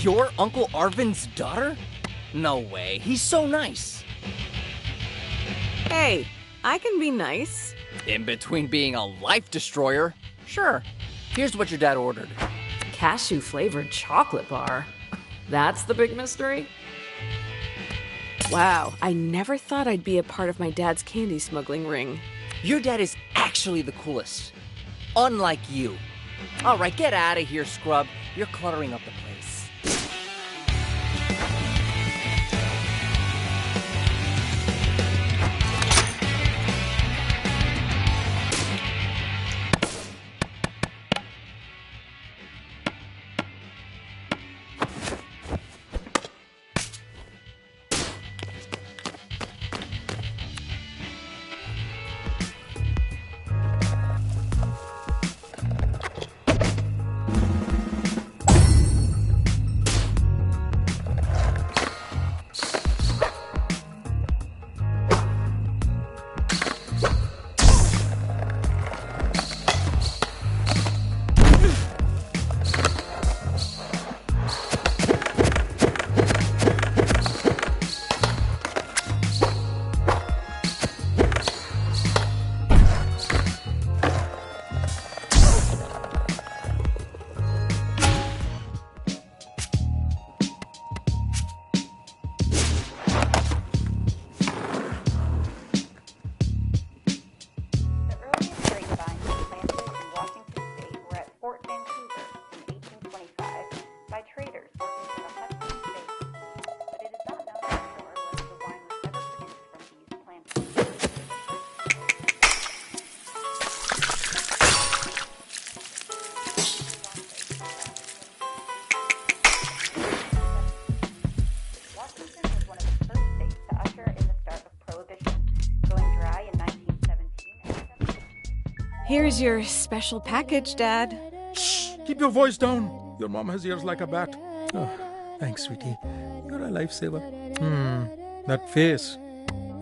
You're Uncle Arvin's daughter? No way, he's so nice. Hey, I can be nice. In between being a life destroyer, sure. Here's what your dad ordered. Cashew-flavored chocolate bar. That's the big mystery? Wow, I never thought I'd be a part of my dad's candy smuggling ring. Your dad is actually the coolest. Unlike you. Alright, get out of here, scrub. You're cluttering up the place. Here's your special package, Dad. Shh! Keep your voice down. Your mom has ears like a bat. Oh, thanks, sweetie. You're a lifesaver. That face.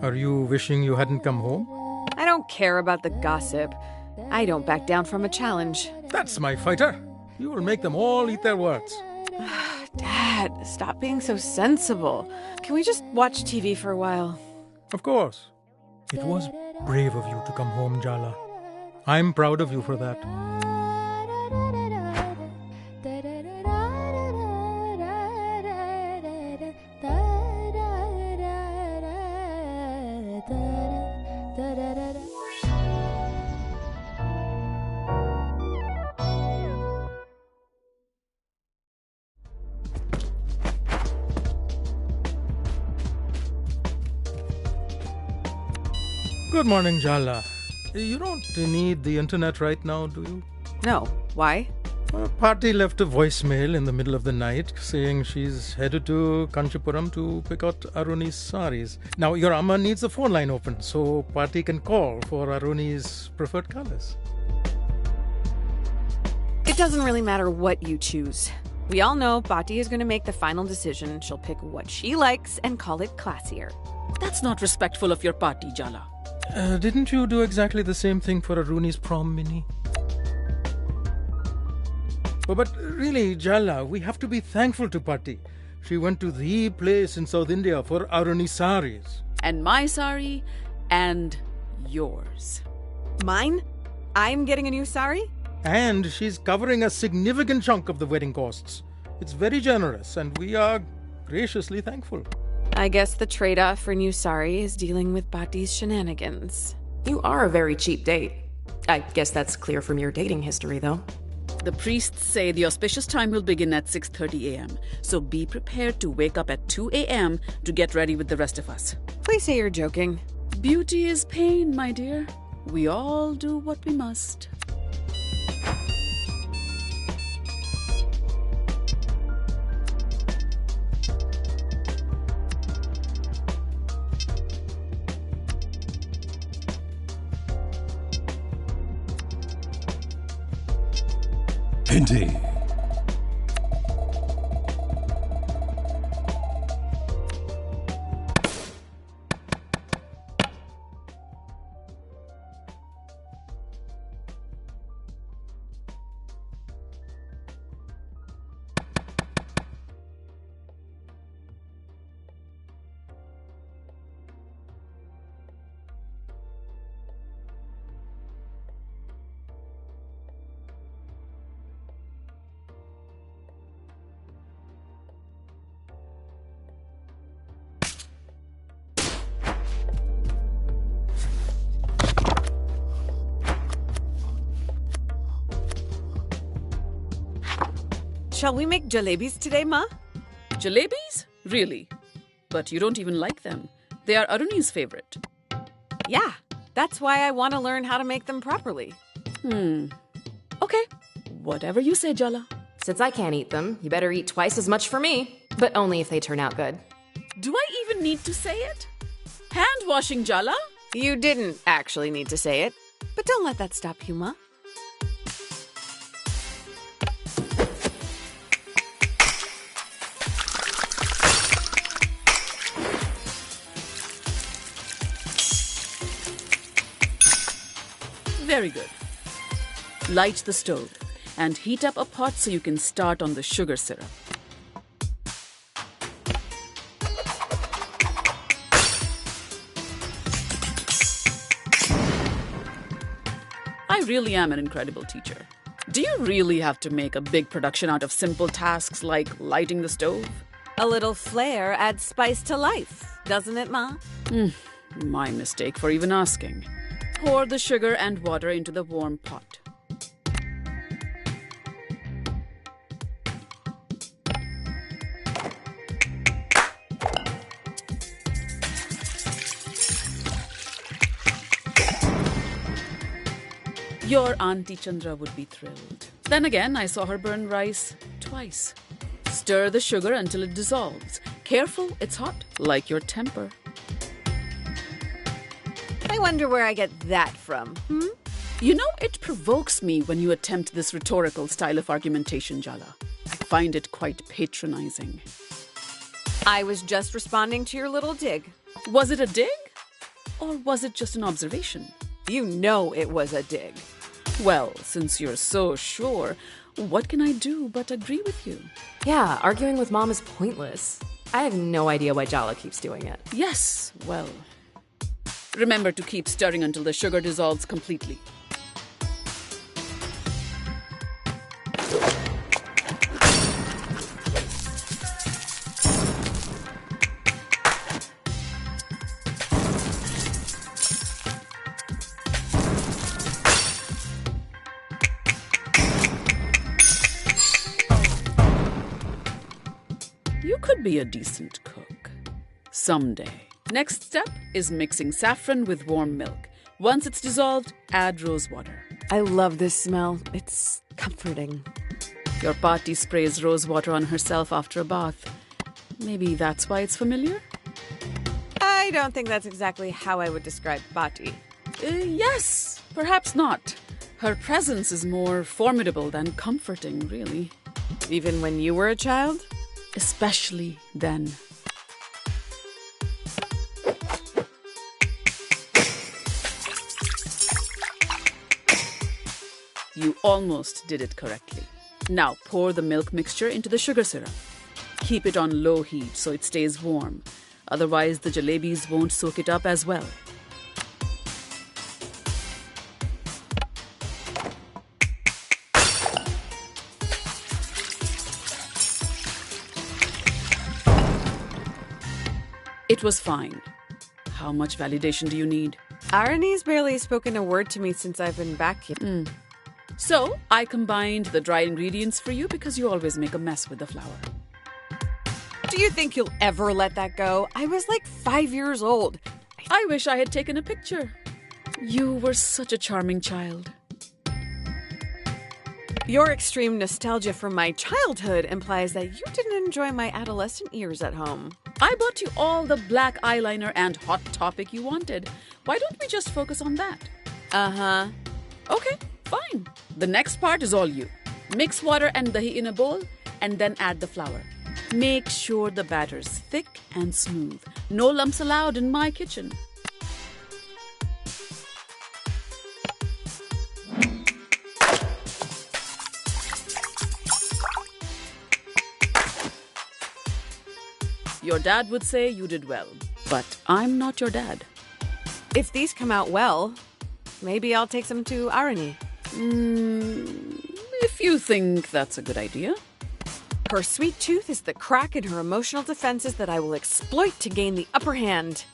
Are you wishing you hadn't come home? I don't care about the gossip. I don't back down from a challenge. That's my fighter. You will make them all eat their words. Dad, stop being so sensible. Can we just watch TV for a while? Of course. It was brave of you to come home, Jala. I'm proud of you for that. Good morning, Jala. You don't need the internet right now, do you? No. Why? Party left a voicemail in the middle of the night saying she's headed to Kanchipuram to pick out Aruni's saris. Now, your Amma needs the phone line open so Party can call for Aruni's preferred colors. It doesn't really matter what you choose. We all know Bhati is going to make the final decision. She'll pick what she likes and call it classier. That's not respectful of your party, Jala. Didn't you do exactly the same thing for Aruni's prom, Minnie? But really, Jala, we have to be thankful to Patti. She went to the place in South India for Aruni saris. And my sari, and yours. Mine? I'm getting a new sari? And she's covering a significant chunk of the wedding costs. It's very generous, and we are graciously thankful. I guess the trade-off for new sari is dealing with Bhati's shenanigans. You are a very cheap date. I guess that's clear from your dating history, though. The priests say the auspicious time will begin at 6:30 a.m. So be prepared to wake up at 2 a.m. to get ready with the rest of us. Please say you're joking. Beauty is pain, my dear. We all do what we must. Indeed. Shall we make jalebis today, Ma? Jalebis? Really? But you don't even like them. They are Aruni's favorite. Yeah, that's why I want to learn how to make them properly. Okay, whatever you say, Jala. Since I can't eat them, you better eat twice as much for me. But only if they turn out good. Do I even need to say it? Hand washing, Jala? You didn't actually need to say it, but don't let that stop you, Ma. Very good. Light the stove and heat up a pot so you can start on the sugar syrup. I really am an incredible teacher. Do you really have to make a big production out of simple tasks like lighting the stove? A little flair adds spice to life, doesn't it, Ma? My mistake for even asking. Pour the sugar and water into the warm pot. Your Auntie Chandra would be thrilled. Then again, I saw her burn rice twice. Stir the sugar until it dissolves. Careful, it's hot, like your temper. I wonder where I get that from. You know, it provokes me when you attempt this rhetorical style of argumentation, Jala. I find it quite patronizing. I was just responding to your little dig. Was it a dig? Or was it just an observation? You know it was a dig. Well, since you're so sure, what can I do but agree with you? Yeah, arguing with Mom is pointless. I have no idea why Jala keeps doing it. Yes, well. Remember to keep stirring until the sugar dissolves completely. You could be a decent cook. Someday. Next step is mixing saffron with warm milk. Once it's dissolved, add rose water. I love this smell. It's comforting. Your Pati sprays rose water on herself after a bath. Maybe that's why it's familiar? I don't think that's exactly how I would describe Bati. Yes, perhaps not. Her presence is more formidable than comforting, really. Even when you were a child? Especially then. You almost did it correctly. Now pour the milk mixture into the sugar syrup. Keep it on low heat so it stays warm. Otherwise, the jalebis won't soak it up as well. It was fine. How much validation do you need? Arani's barely spoken a word to me since I've been back here. So, I combined the dry ingredients for you because you always make a mess with the flour. Do you think you'll ever let that go? I was like 5 years old. I wish I had taken a picture. You were such a charming child. Your extreme nostalgia from my childhood implies that you didn't enjoy my adolescent years at home. I bought you all the black eyeliner and Hot Topic you wanted. Why don't we just focus on that? Uh-huh. Okay, fine. The next part is all you. Mix water and dahi in a bowl and then add the flour. Make sure the batter's thick and smooth. No lumps allowed in my kitchen. Your dad would say you did well, but I'm not your dad. If these come out well, maybe I'll take some to Arani. If you think that's a good idea. Her sweet tooth is the crack in her emotional defenses that I will exploit to gain the upper hand.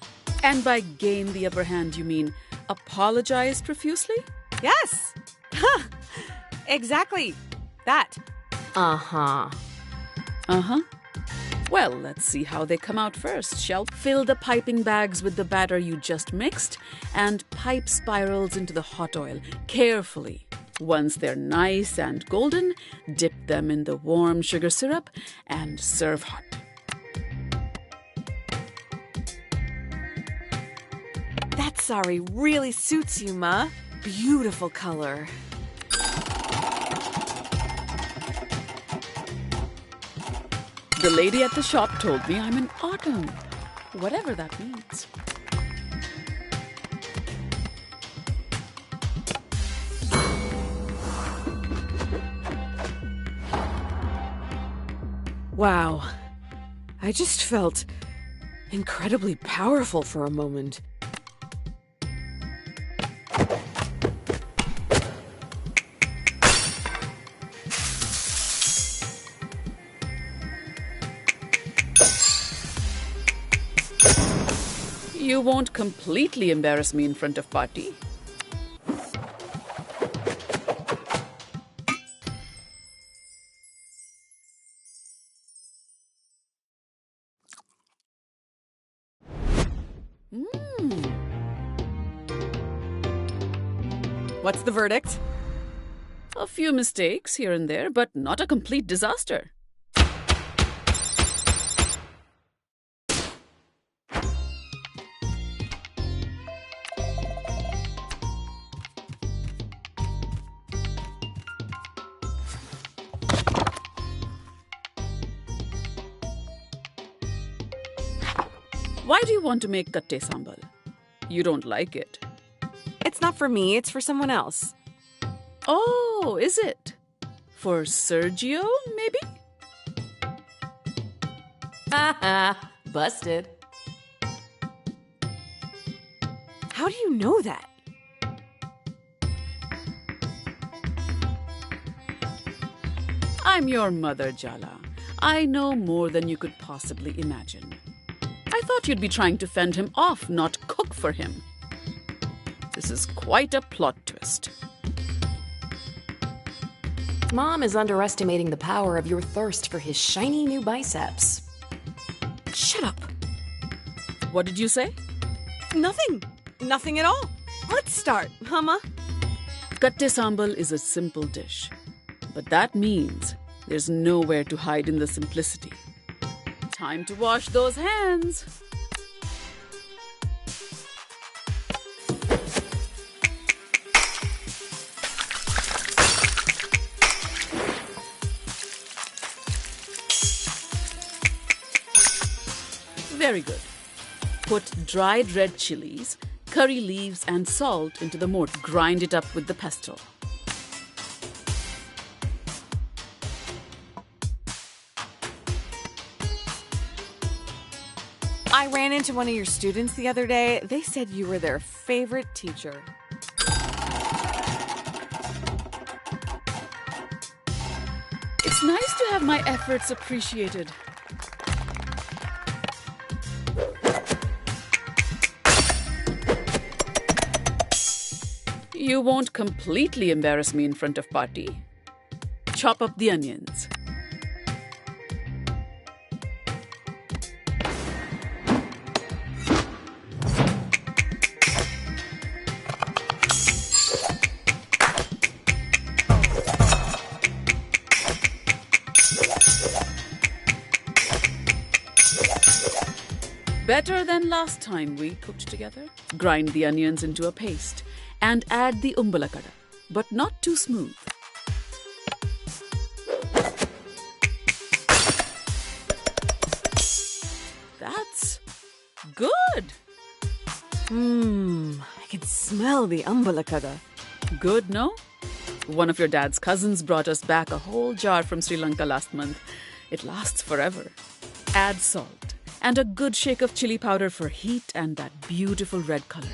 And by gain the upper hand, you mean apologize profusely? Yes! Huh. Exactly. That. Uh-huh. Uh-huh. Well, let's see how they come out first, shall we? Fill the piping bags with the batter you just mixed and pipe spirals into the hot oil carefully. Once they're nice and golden, dip them in the warm sugar syrup and serve hot. That sari really suits you, Ma. Beautiful color. The lady at the shop told me I'm in autumn, whatever that means. Wow. I just felt incredibly powerful for a moment. You won't completely embarrass me in front of Pati. What's the verdict? A few mistakes here and there, but not a complete disaster. Why do you want to make katte sambal? You don't like it. It's not for me, it's for someone else. Oh, is it? For Sergio, maybe? Haha. Busted. How do you know that? I'm your mother, Jala. I know more than you could possibly imagine. I thought you'd be trying to fend him off, not cook for him. This is quite a plot twist. Mom is underestimating the power of your thirst for his shiny new biceps. Shut up. What did you say? Nothing. Nothing at all. Let's start, Ma? Katte sambal is a simple dish. But that means there's nowhere to hide in the simplicity. Time to wash those hands. Very good. Put dried red chilies, curry leaves and salt into the mortar. Grind it up with the pestle. I ran into one of your students the other day. They said you were their favorite teacher. It's nice to have my efforts appreciated. You won't completely embarrass me in front of Pati. Chop up the onions. Better than last time we cooked together. Grind the onions into a paste and add the umbalakada, but not too smooth. That's good. I can smell the umbalakada. Good, no? One of your dad's cousins brought us back a whole jar from Sri Lanka last month. It lasts forever. Add salt and a good shake of chili powder for heat and that beautiful red color.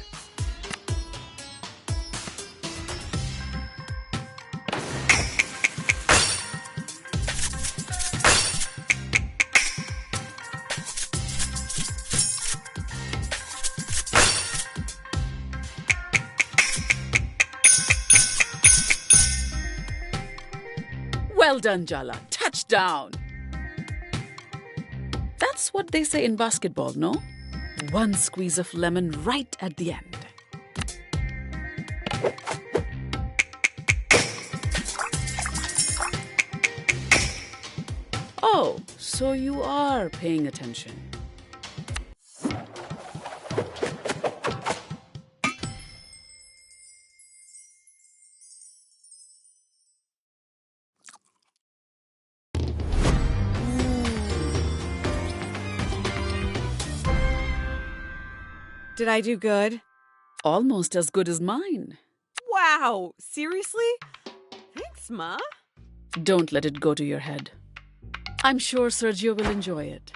Well done, Jala. down. That's what they say in basketball, no? One squeeze of lemon right at the end. Oh, so you are paying attention. Did I do good? Almost as good as mine. Wow, seriously? Thanks, Ma. Don't let it go to your head. I'm sure Sergio will enjoy it.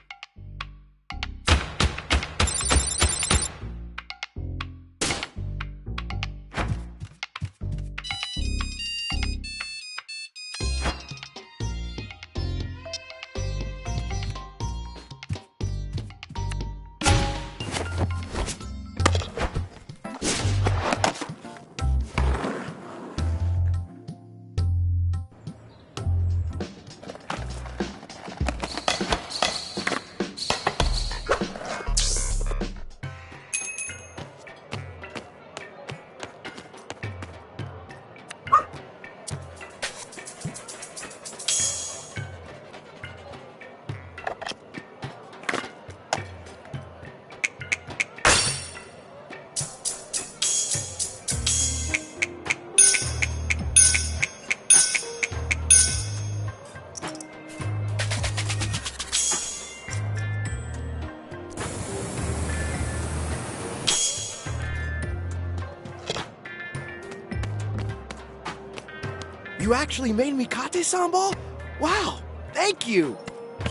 You actually made me kate sambal? Wow, thank you!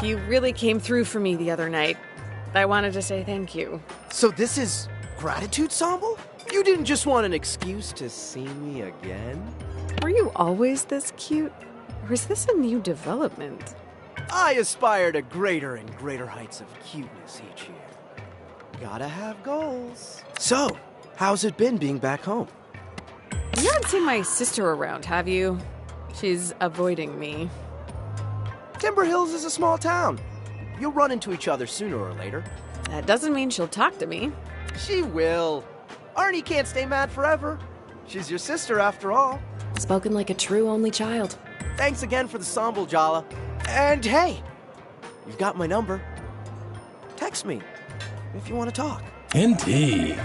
You really came through for me the other night. I wanted to say thank you. So this is gratitude sambal? You didn't just want an excuse to see me again? Were you always this cute? Or is this a new development? I aspire to greater and greater heights of cuteness each year. Gotta have goals. So, how's it been being back home? You haven't seen my sister around, have you? She's avoiding me. Timber Hills is a small town. You'll run into each other sooner or later. That doesn't mean she'll talk to me. She will. Arnie can't stay mad forever. She's your sister after all. Spoken like a true only child. Thanks again for the sambal, Jala. And hey, you've got my number. Text me if you want to talk. Indeed.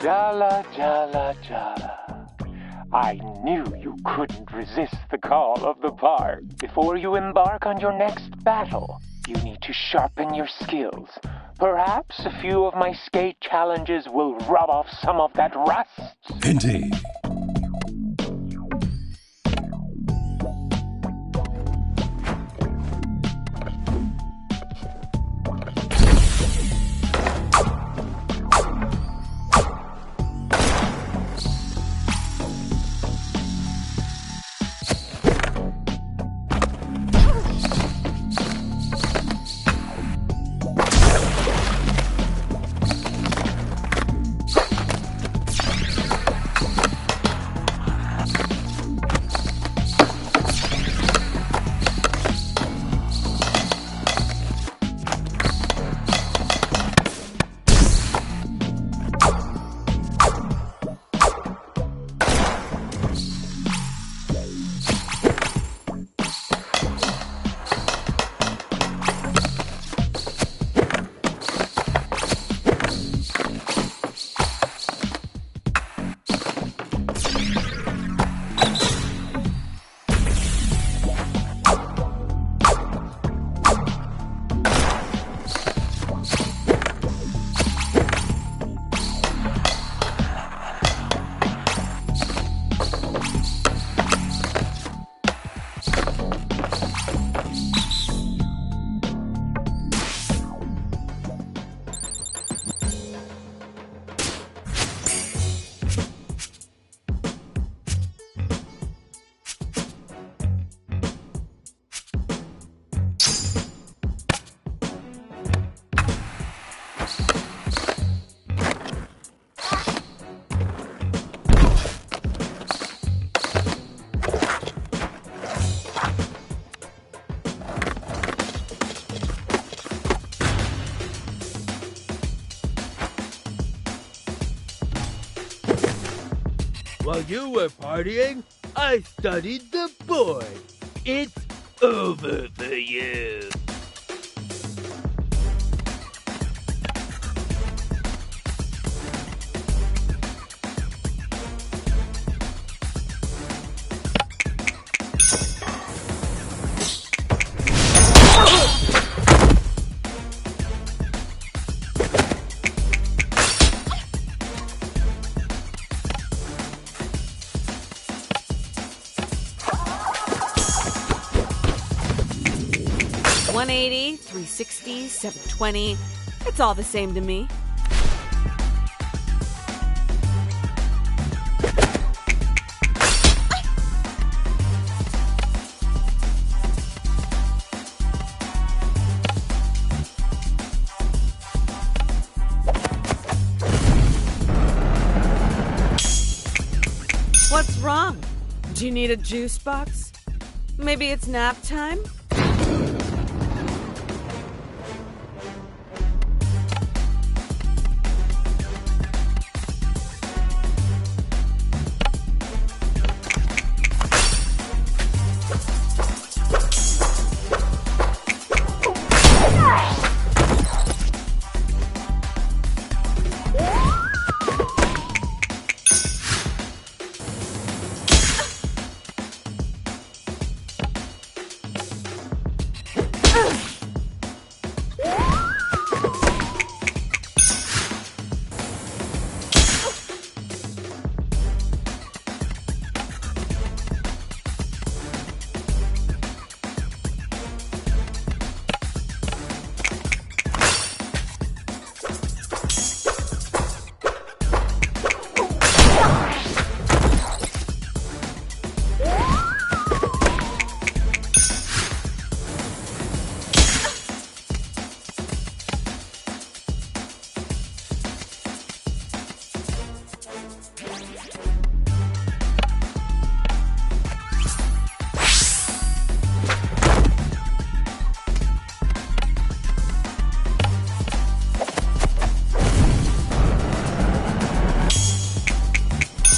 Jala, Jala, Jala. I knew you couldn't resist the call of the park. Before you embark on your next battle, you need to sharpen your skills. Perhaps a few of my skate challenges will rub off some of that rust. Indeed. While you were partying, I studied the board. It's over for you. $180, $360, $720. It's all the same to me. What's wrong? Do you need a juice box? Maybe it's nap time?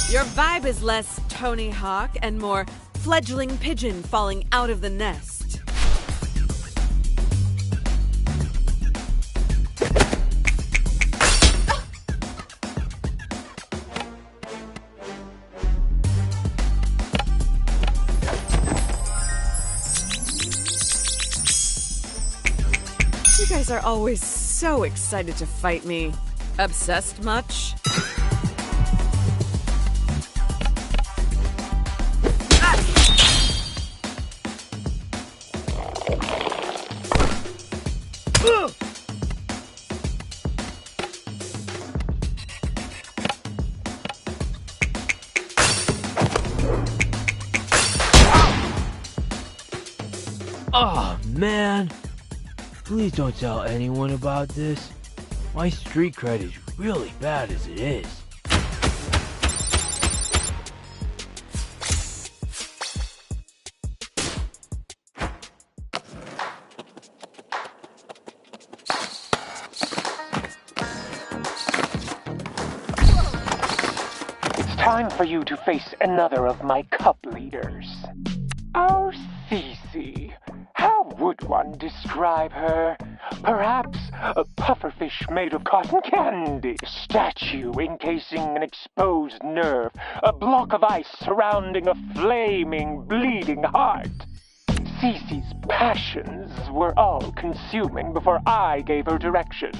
Your vibe is less Tony Hawk and more fledgling pigeon falling out of the nest. You guys are always so excited to fight me. Obsessed much? Oh, man. Please don't tell anyone about this. My street cred is really bad as it is. It's time for you to face another of my cup leaders. Our Cece. How would one describe her? Perhaps a pufferfish made of cotton candy, a statue encasing an exposed nerve, a block of ice surrounding a flaming, bleeding heart. Cece's passions were all-consuming before I gave her direction.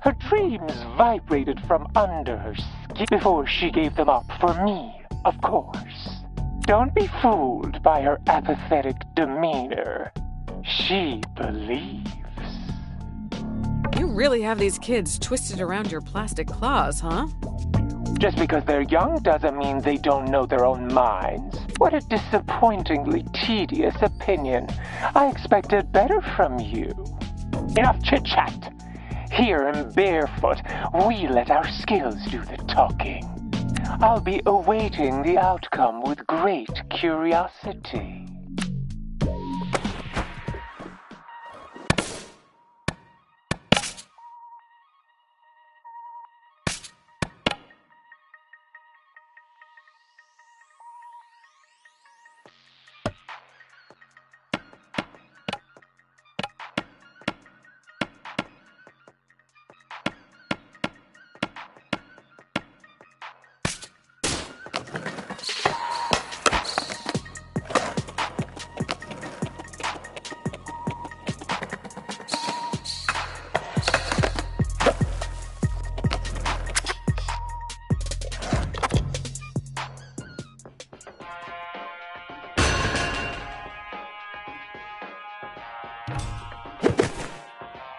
Her dreams vibrated from under her skin before she gave them up for me, of course. Don't be fooled by her apathetic demeanor. She believes. You really have these kids twisted around your plastic claws, huh? Just because they're young doesn't mean they don't know their own minds. What a disappointingly tedious opinion. I expected better from you. Enough chit-chat. Here in Barefoot, we let our skills do the talking. I'll be awaiting the outcome with great curiosity.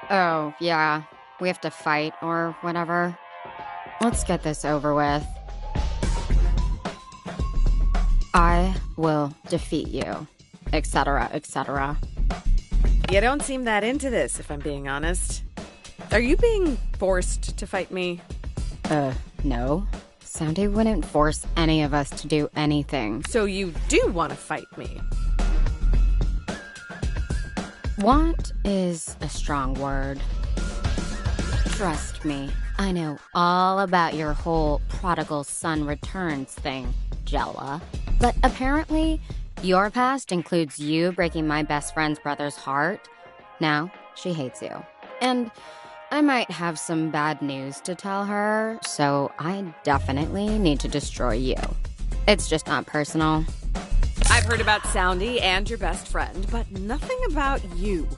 Oh, yeah. We have to fight or whatever. Let's get this over with. I will defeat you, etc., etc. You don't seem that into this, if I'm being honest. Are you being forced to fight me? No. Soundy wouldn't force any of us to do anything. So you do want to fight me? Want is a strong word. Trust me, I know all about your whole prodigal son returns thing, Jella. But apparently, your past includes you breaking my best friend's brother's heart. Now, she hates you. And I might have some bad news to tell her, so I definitely need to destroy you. It's just not personal. I've heard about Soundy and your best friend, but nothing about you.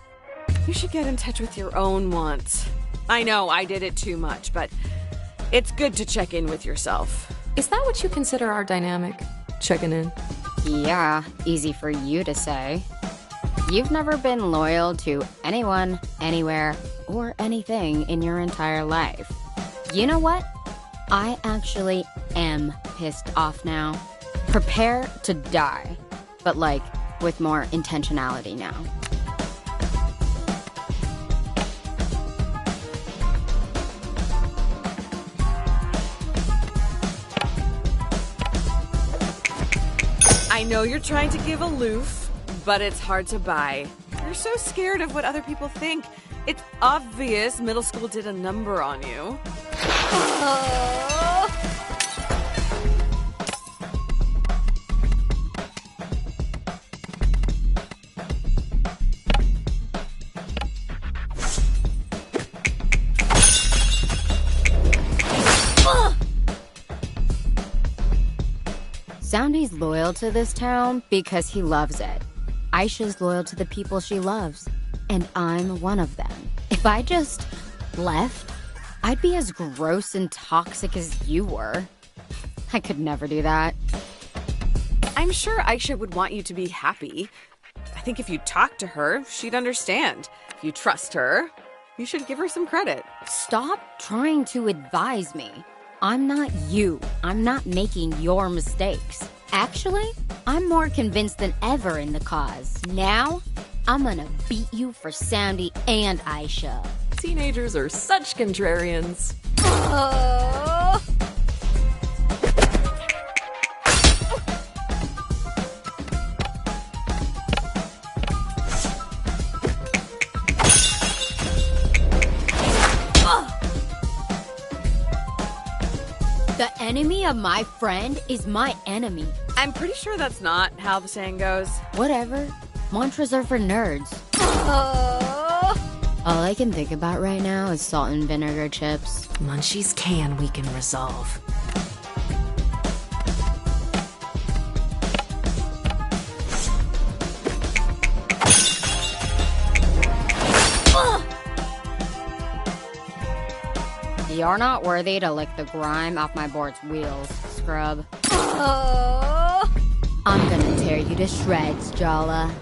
You should get in touch with your own wants. I know I did it too much, but it's good to check in with yourself. Is that what you consider our dynamic? Checking in? Yeah, easy for you to say. You've never been loyal to anyone, anywhere, or anything in your entire life. You know what? I actually am pissed off now. Prepare to die, but like with more intentionality now. I know you're trying to give aloof, but it's hard to buy. You're so scared of what other people think. It's obvious middle school did a number on you. Soundy's loyal to this town because he loves it. Aisha's loyal to the people she loves, and I'm one of them. If I just left, I'd be as gross and toxic as you were. I could never do that. I'm sure Aisha would want you to be happy. I think if you talk to her, she'd understand. If you trust her, you should give her some credit. Stop trying to advise me. I'm not you. I'm not making your mistakes. Actually, I'm more convinced than ever in the cause. Now, I'm gonna beat you for Soundy and Aisha. Teenagers are such contrarians. The enemy of my friend is my enemy. I'm pretty sure that's not how the saying goes. Whatever. Mantras are for nerds. All I can think about right now is salt and vinegar chips. Munchies we can resolve. You're not worthy to lick the grime off my board's wheels, scrub. I'm gonna tear you to shreds, Jala.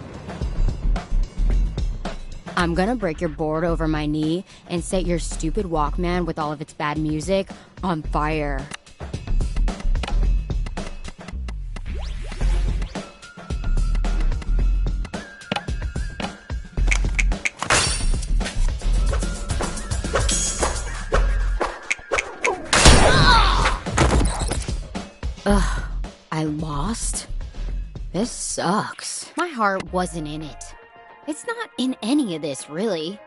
I'm gonna break your board over my knee and set your stupid Walkman with all of its bad music on fire. Ugh, I lost? This sucks. My heart wasn't in it. It's not in any of this, really.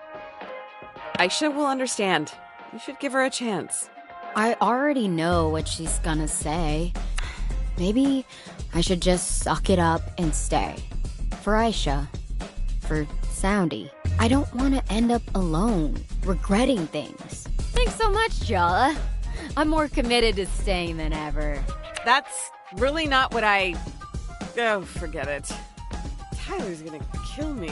Aisha will understand. You should give her a chance. I already know what she's gonna say. Maybe I should just suck it up and stay. For Aisha. For Soundy. I don't want to end up alone, regretting things. Thanks so much, Jala. I'm more committed to staying than ever. That's really not what I... Oh, forget it. Tyler's gonna kill me.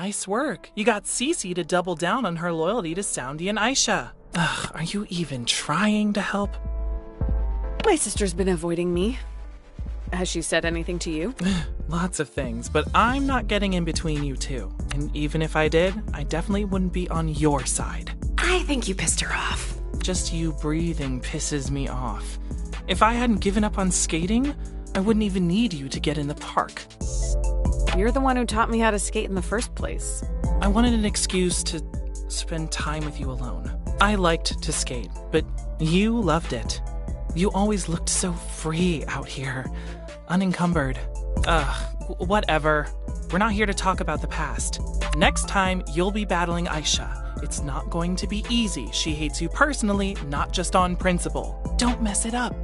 Nice work. You got Cece to double down on her loyalty to Soundy and Aisha. Ugh, are you even trying to help? My sister's been avoiding me. Has she said anything to you? Lots of things, but I'm not getting in between you two. And even if I did, I definitely wouldn't be on your side. I think you pissed her off. Just you breathing pisses me off. If I hadn't given up on skating, I wouldn't even need you to get in the park. You're the one who taught me how to skate in the first place. I wanted an excuse to spend time with you alone. I liked to skate, but you loved it. You always looked so free out here, unencumbered. Whatever. We're not here to talk about the past. Next time, you'll be battling Aisha. It's not going to be easy. She hates you personally, not just on principle. Don't mess it up.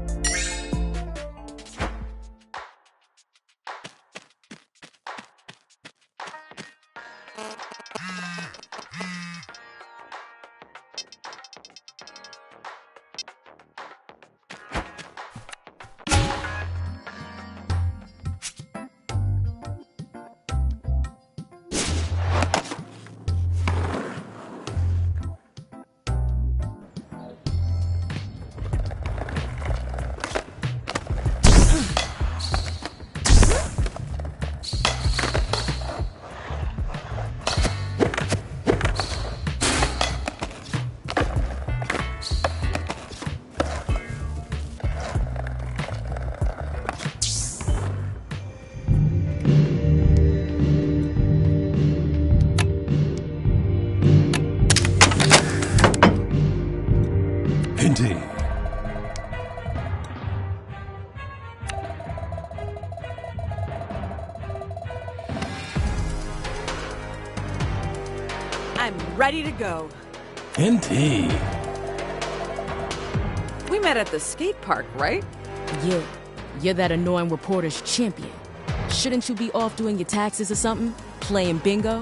Indeed. I'm ready to go. Indeed. We met at the skate park, right? Yeah. You're that annoying reporter's champion. Shouldn't you be off doing your taxes or something? Playing bingo?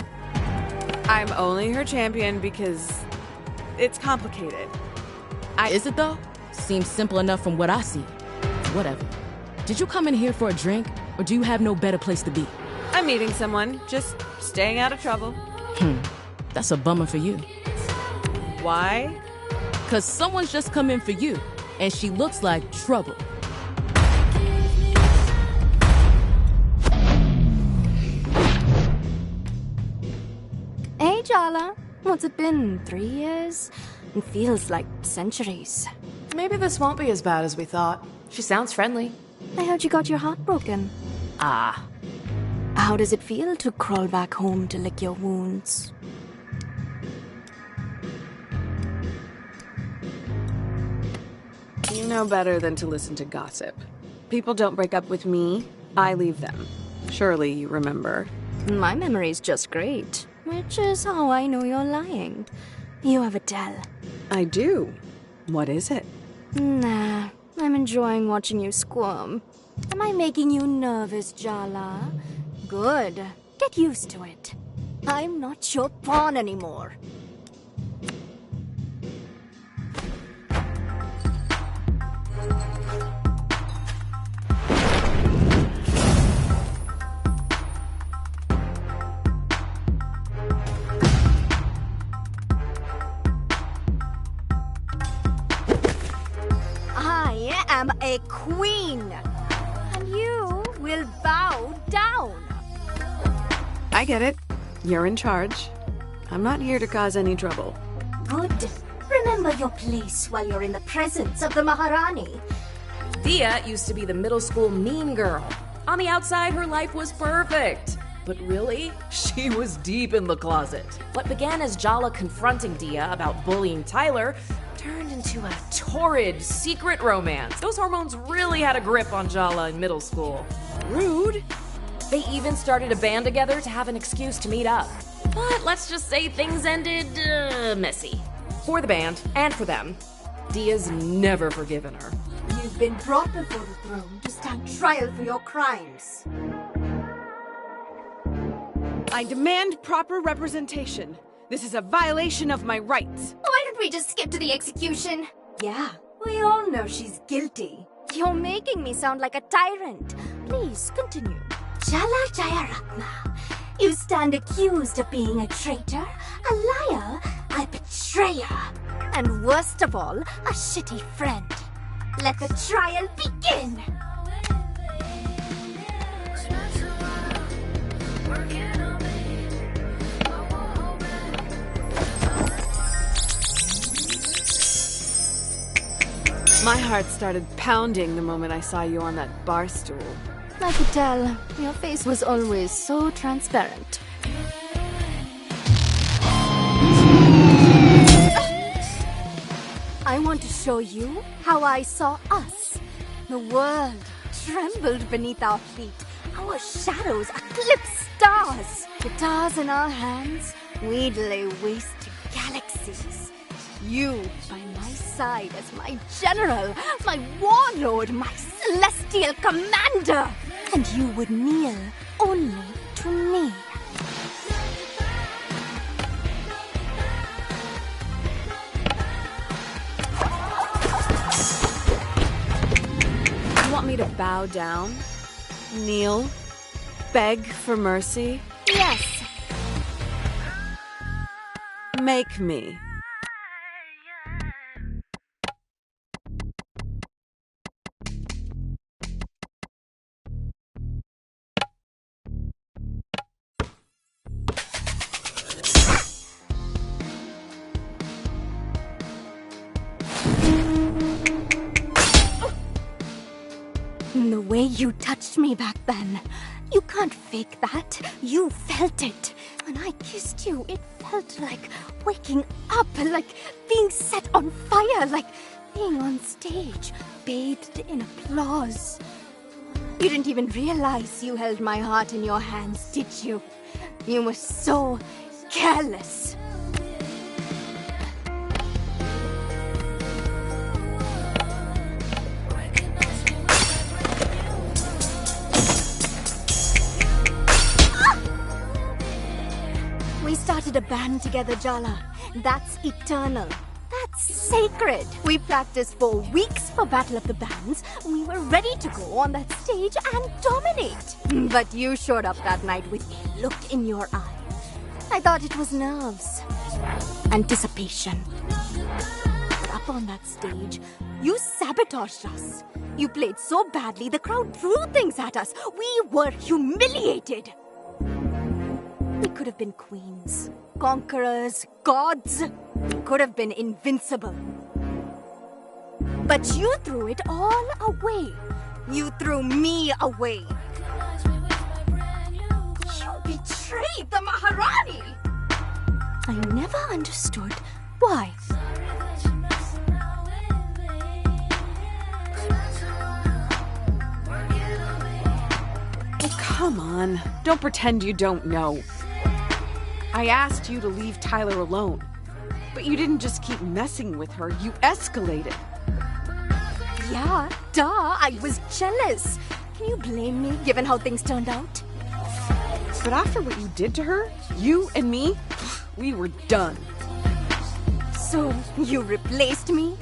I'm only her champion because it's complicated. Is it though? Seems simple enough from what I see. Whatever. Did you come in here for a drink, or do you have no better place to be? I'm meeting someone, just staying out of trouble. That's a bummer for you. Why? 'Cause someone's just come in for you, and she looks like trouble. Hey, Jala. What's it been? 3 years? It feels like centuries. Maybe this won't be as bad as we thought. She sounds friendly. I heard you got your heart broken. Ah. How does it feel to crawl back home to lick your wounds? You know better than to listen to gossip. People don't break up with me, I leave them. Surely you remember. My memory's just great, which is how I know you're lying. You have a tell. I do. What is it? Nah, I'm enjoying watching you squirm. Am I making you nervous, Jala? Good. Get used to it. I'm not your pawn anymore. I am a queen, and you will bow down. I get it. You're in charge. I'm not here to cause any trouble. Good. Remember your place while you're in the presence of the Maharani. Dia used to be the middle school mean girl. On the outside, her life was perfect. But really, she was deep in the closet. What began as Jala confronting Dia about bullying Tyler turned into a torrid, secret romance. Those hormones really had a grip on Jala in middle school. Rude. They even started a band together to have an excuse to meet up. But let's just say things ended messy. For the band, and for them. Dia's never forgiven her. You've been brought before the throne to stand trial for your crimes. I demand proper representation. This is a violation of my rights. Why don't we just skip to the execution? Yeah, we all know she's guilty. You're making me sound like a tyrant. Please, continue. Jala Jayaratna You stand accused of being a traitor, a liar, a betrayer, and worst of all, a shitty friend. Let the trial begin! My heart started pounding the moment I saw you on that bar stool. I could tell. Your face was always so transparent. I want to show you how I saw us. The world trembled beneath our feet. Our shadows eclipsed stars. Guitars in our hands, we'd lay waste to galaxies. You by my side as my general, my warlord, my celestial commander. And you would kneel only to me. You want me to bow down? Kneel? Beg for mercy? Yes. Make me. The way you touched me back then. You can't fake that. You felt it. When I kissed you, it felt like waking up, like being set on fire, like being on stage, bathed in applause. You didn't even realize you held my heart in your hands, did you? You were so careless. We started a band together, Jala. That's eternal. That's sacred. We practiced for weeks for Battle of the Bands. We were ready to go on that stage and dominate. But you showed up that night with a look in your eye. I thought it was nerves. Anticipation. But up on that stage, you sabotaged us. You played so badly, the crowd threw things at us. We were humiliated. We could have been queens, conquerors, gods. We could have been invincible. But you threw it all away. You threw me away. You betrayed the Maharani! I never understood why. Oh, come on. Don't pretend you don't know. I asked you to leave Tyler alone. But you didn't just keep messing with her, you escalated. Yeah, duh, I was jealous. Can you blame me, given how things turned out? But after what you did to her, you and me, we were done. So, you replaced me?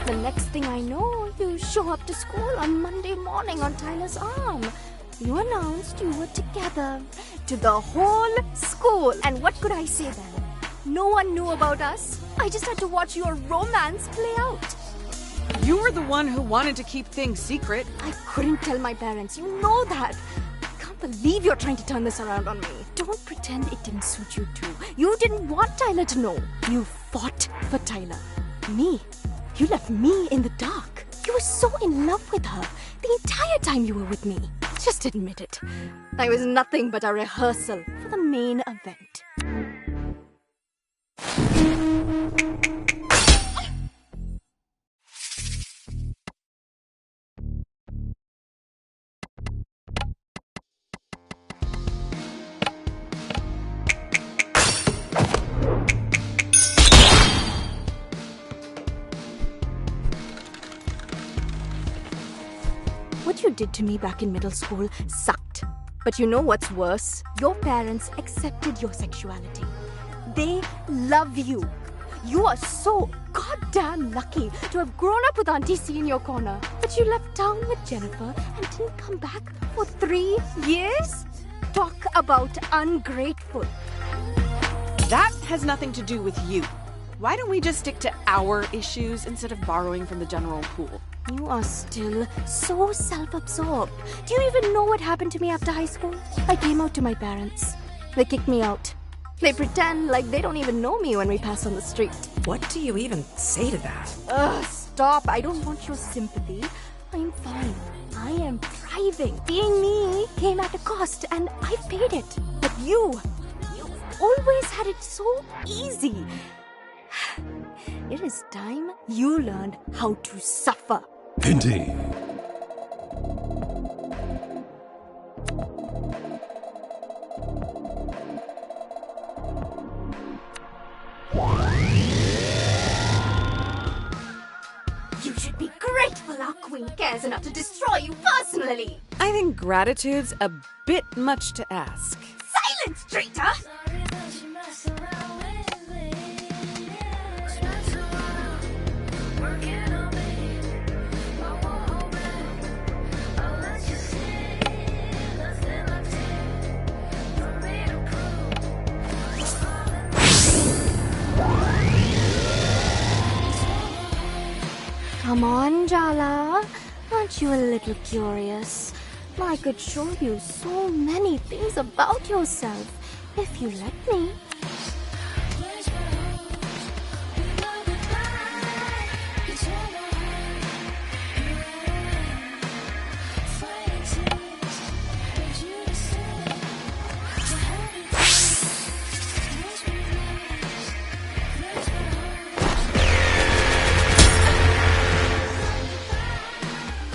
The next thing I know, you show up to school on Monday morning on Tyler's arm. You announced you were together to the whole school. And what could I say then? No one knew about us. I just had to watch your romance play out. You were the one who wanted to keep things secret. I couldn't tell my parents. You know that. I can't believe you're trying to turn this around on me. Don't pretend it didn't suit you too. You didn't want Tyler to know. You fought for Tyler. Me. You left me in the dark. You were so in love with her the entire time you were with me. Just admit it. I was nothing but a rehearsal for the main event. What you did to me back in middle school sucked. But you know what's worse? Your parents accepted your sexuality. They love you. You are so goddamn lucky to have grown up with Auntie C in your corner. But you left town with Jennifer and didn't come back for 3 years? Talk about ungrateful. That has nothing to do with you. Why don't we just stick to our issues instead of borrowing from the general pool? You are still so self-absorbed. Do you even know what happened to me after high school? I came out to my parents. They kicked me out. They pretend like they don't even know me when we pass on the street. What do you even say to that? Ugh, stop. I don't want your sympathy. I'm fine. I am thriving. Being me came at a cost, and I paid it. But you always had it so easy. It is time you learned how to suffer. Indeed. You should be grateful our queen cares enough to destroy you personally. I think gratitude's a bit much to ask. Silence, traitor! Come on, Jala. Aren't you a little curious? I could show you so many things about yourself if you let me.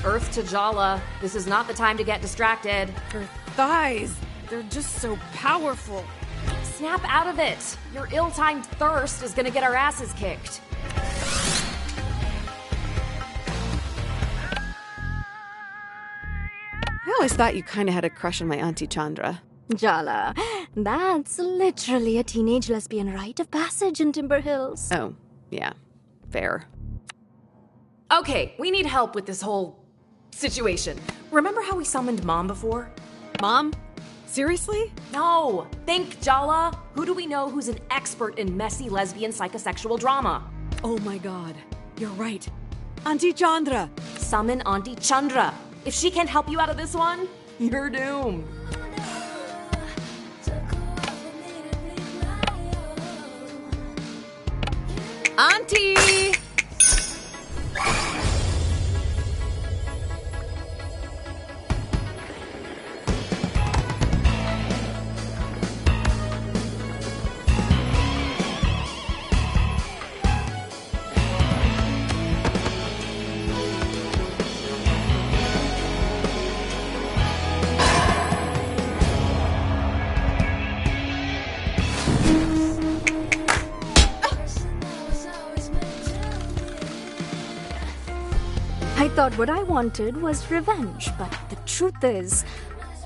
Earth to Jala. This is not the time to get distracted. Her thighs, they're just so powerful. Snap out of it. Your ill-timed thirst is gonna get our asses kicked. I always thought you kind of had a crush on my Auntie Chandra. Jala, that's literally a teenage lesbian rite of passage in Timber Hills. Oh, yeah. Fair. Okay, we need help with this whole situation. Remember how we summoned Mom before? Mom? Seriously? No! Think, Jala! Who do we know who's an expert in messy lesbian psychosexual drama? Oh my god. You're right. Auntie Chandra! Summon Auntie Chandra. If she can't help you out of this one, you're doomed. Auntie! I thought what I wanted was revenge, but the truth is,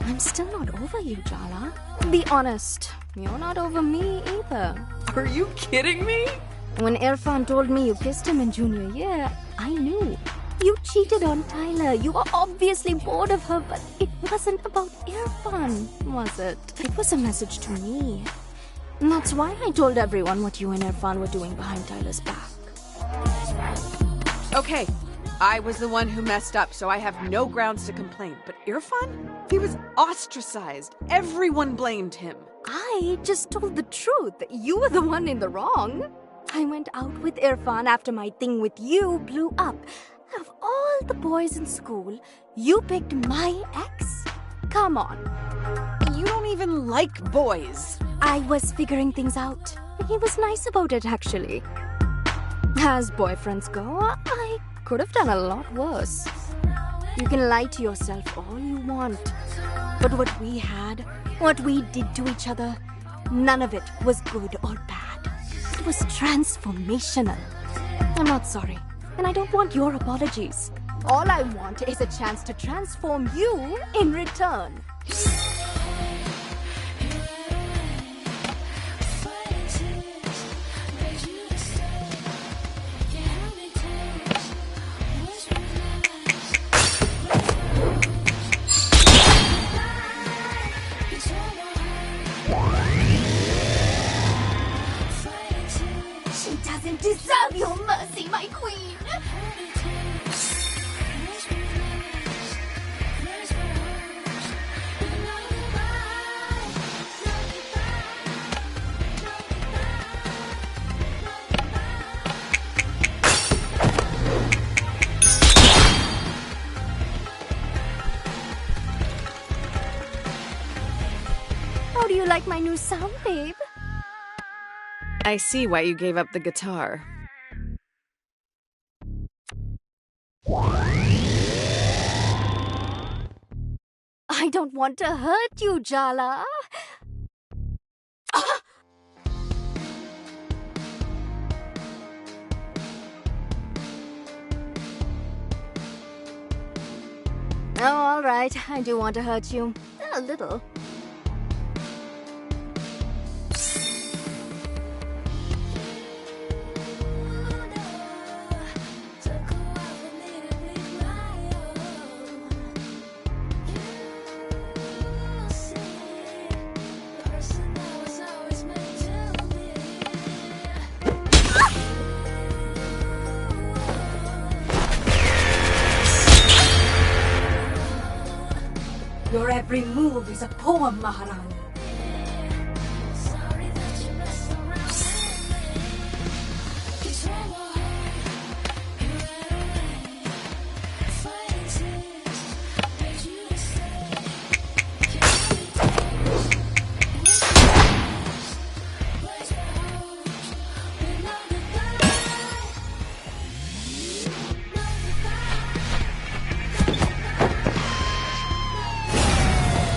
I'm still not over you, Jala. Be honest, you're not over me either. Are you kidding me? When Irfan told me you kissed him in junior year, I knew. You cheated on Tyler. You were obviously bored of her, but it wasn't about Irfan, was it? It was a message to me. And that's why I told everyone what you and Irfan were doing behind Tyler's back. Okay, I was the one who messed up, so I have no grounds to complain. But Irfan? He was ostracized. Everyone blamed him. I just told the truth. You were the one in the wrong. I went out with Irfan after my thing with you blew up. Out of all the boys in school, you picked my ex? Come on. You don't even like boys. I was figuring things out. He was nice about it, actually. As boyfriends go, I could have done a lot worse. You can lie to yourself all you want. But what we had, what we did to each other, none of it was good or bad. It was transformational. I'm not sorry, and I don't want your apologies. All I want is a chance to transform you in return. like my new sound, babe? I see why you gave up the guitar. I don't want to hurt you, Jala. Oh, all right. I do want to hurt you. A little. Your every move is a poem, Maharani.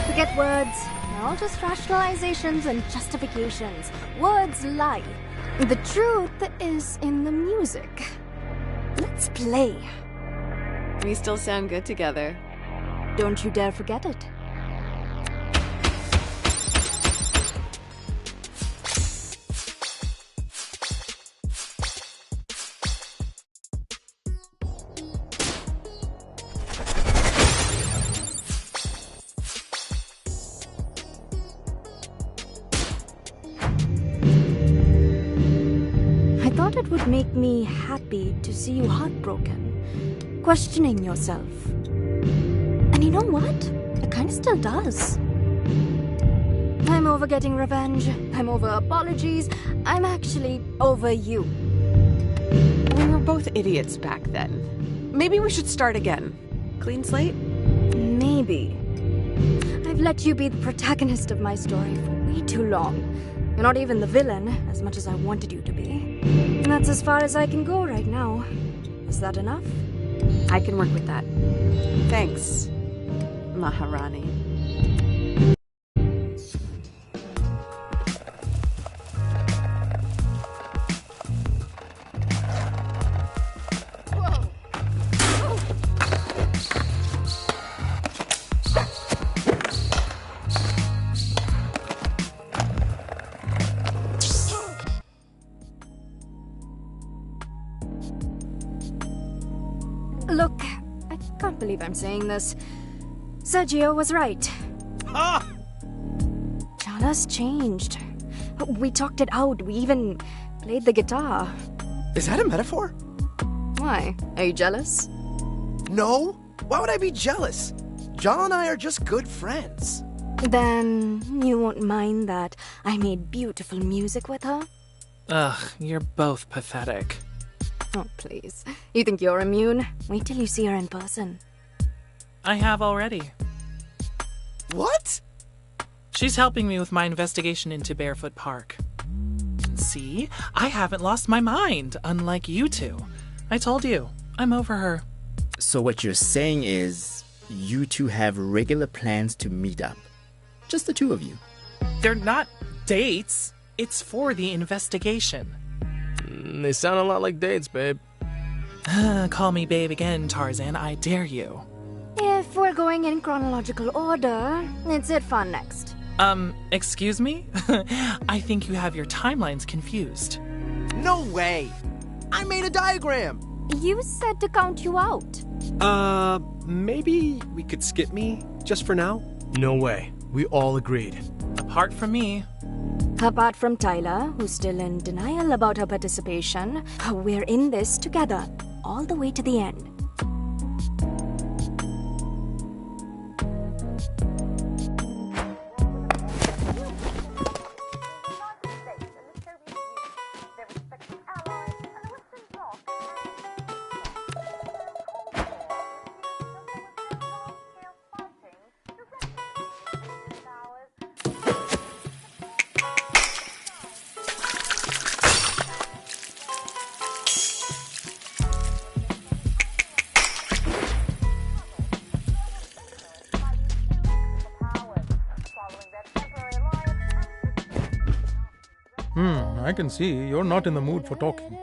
Forget words. They're all just rationalizations and justifications. Words lie. The truth is in the music. Let's play. We still sound good together. Don't you dare forget it. I thought it would make me happy to see you heartbroken, questioning yourself. And you know what? It kind of still does. I'm over getting revenge. I'm over apologies. I'm actually over you. We were both idiots back then. Maybe we should start again. Clean slate? Maybe. I've let you be the protagonist of my story for way too long. You're not even the villain, as much as I wanted you to be. And that's as far as I can go right now. Is that enough? I can work with that. Thanks, Maharani. Look, I can't believe I'm saying this. Sergio was right. Ah! Jala's changed. We talked it out. We even played the guitar. Is that a metaphor? Why? Are you jealous? No. Why would I be jealous? John and I are just good friends. Then you won't mind that I made beautiful music with her? Ugh, you're both pathetic. Oh, please. You think you're immune? Wait till you see her in person. I have already. What? She's helping me with my investigation into Barefoot Park. See? I haven't lost my mind, unlike you two. I told you, I'm over her. So what you're saying is you two have regular plans to meet up. Just the two of you. They're not dates. It's for the investigation. They sound a lot like dates, babe. Call me babe again, Tarzan. I dare you. If we're going in chronological order, it's it fun next. Excuse me? I think you have your timelines confused. No way! I made a diagram! You said to count you out. Maybe we could skip me, just for now? No way. We all agreed. Apart from me. Apart from Tyler, who's still in denial about her participation, we're in this together, all the way to the end. I can see you're not in the mood for talking.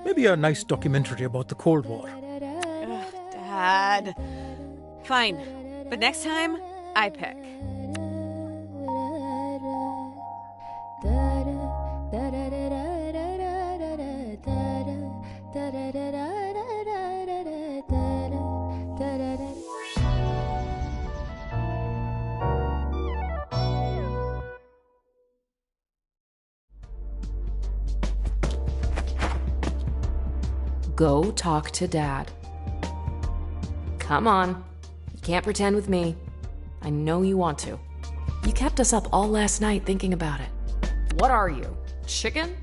Maybe a nice documentary about the Cold War. Ugh, Dad. Fine, but next time, I pick. Go talk to Dad. Come on. You can't pretend with me. I know you want to. You kept us up all last night thinking about it. What are you? Chicken?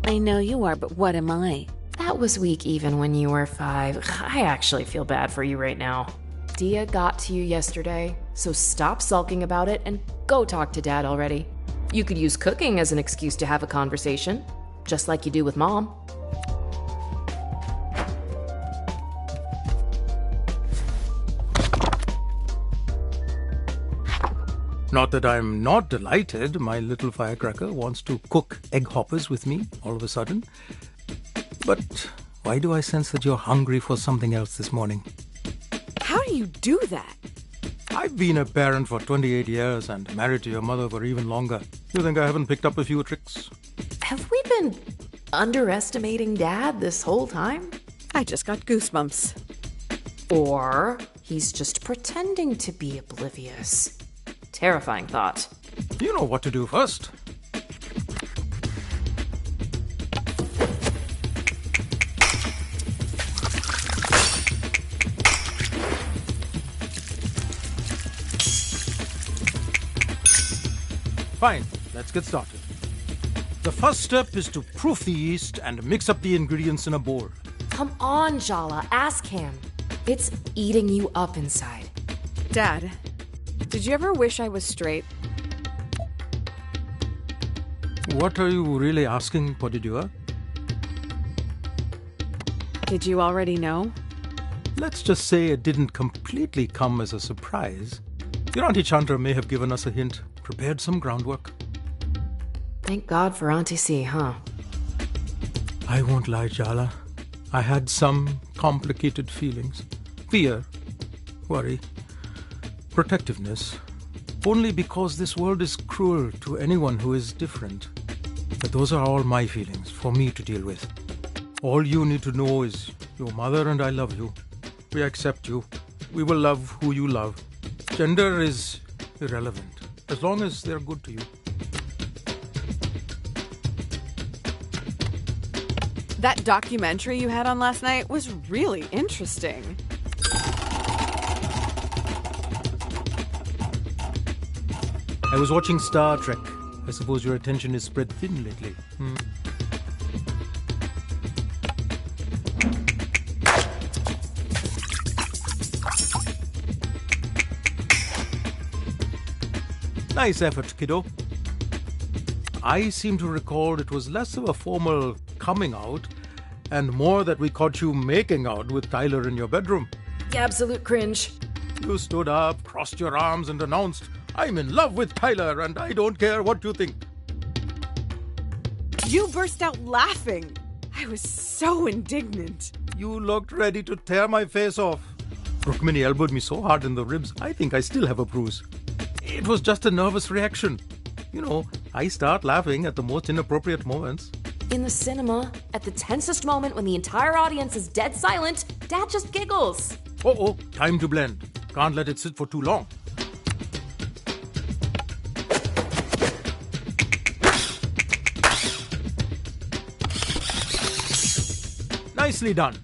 I know you are, but what am I? That was weak even when you were 5. I actually feel bad for you right now. Dia got to you yesterday, so stop sulking about it and go talk to Dad already. You could use cooking as an excuse to have a conversation, just like you do with Mom. Not that I'm not delighted my little firecracker wants to cook egg hoppers with me all of a sudden. But why do I sense that you're hungry for something else this morning? How do you do that? I've been a parent for 28 years and married to your mother for even longer. You think I haven't picked up a few tricks? Have we been underestimating Dad this whole time? I just got goosebumps. Or he's just pretending to be oblivious. Terrifying thought. You know what to do first. Fine, let's get started. The first step is to proof the yeast and mix up the ingredients in a bowl. Come on, Jala, ask him. It's eating you up inside. Dad, did you ever wish I was straight? What are you really asking, Podidua? Did you already know? Let's just say it didn't completely come as a surprise. Your Auntie Chandra may have given us a hint, prepared some groundwork. Thank God for Auntie C, huh? I won't lie, Jala. I had some complicated feelings. Fear, worry, protectiveness. Only because this world is cruel to anyone who is different. But those are all my feelings for me to deal with. All you need to know is your mother and I love you. We accept you. We will love who you love. Gender is irrelevant, as long as they're good to you. That documentary you had on last night was really interesting. I was watching Star Trek. I suppose your attention is spread thin lately. Nice effort, kiddo. I seem to recall it was less of a formal coming out and more that we caught you making out with Tyler in your bedroom. Absolute cringe. You stood up, crossed your arms, and announced, "I'm in love with Tyler, and I don't care what you think." You burst out laughing. I was so indignant. You looked ready to tear my face off. Rukmini elbowed me so hard in the ribs, I think I still have a bruise. It was just a nervous reaction. You know, I start laughing at the most inappropriate moments. In the cinema, at the tensest moment when the entire audience is dead silent, Dad just giggles. Uh-oh, time to blend. Can't let it sit for too long. Nicely done.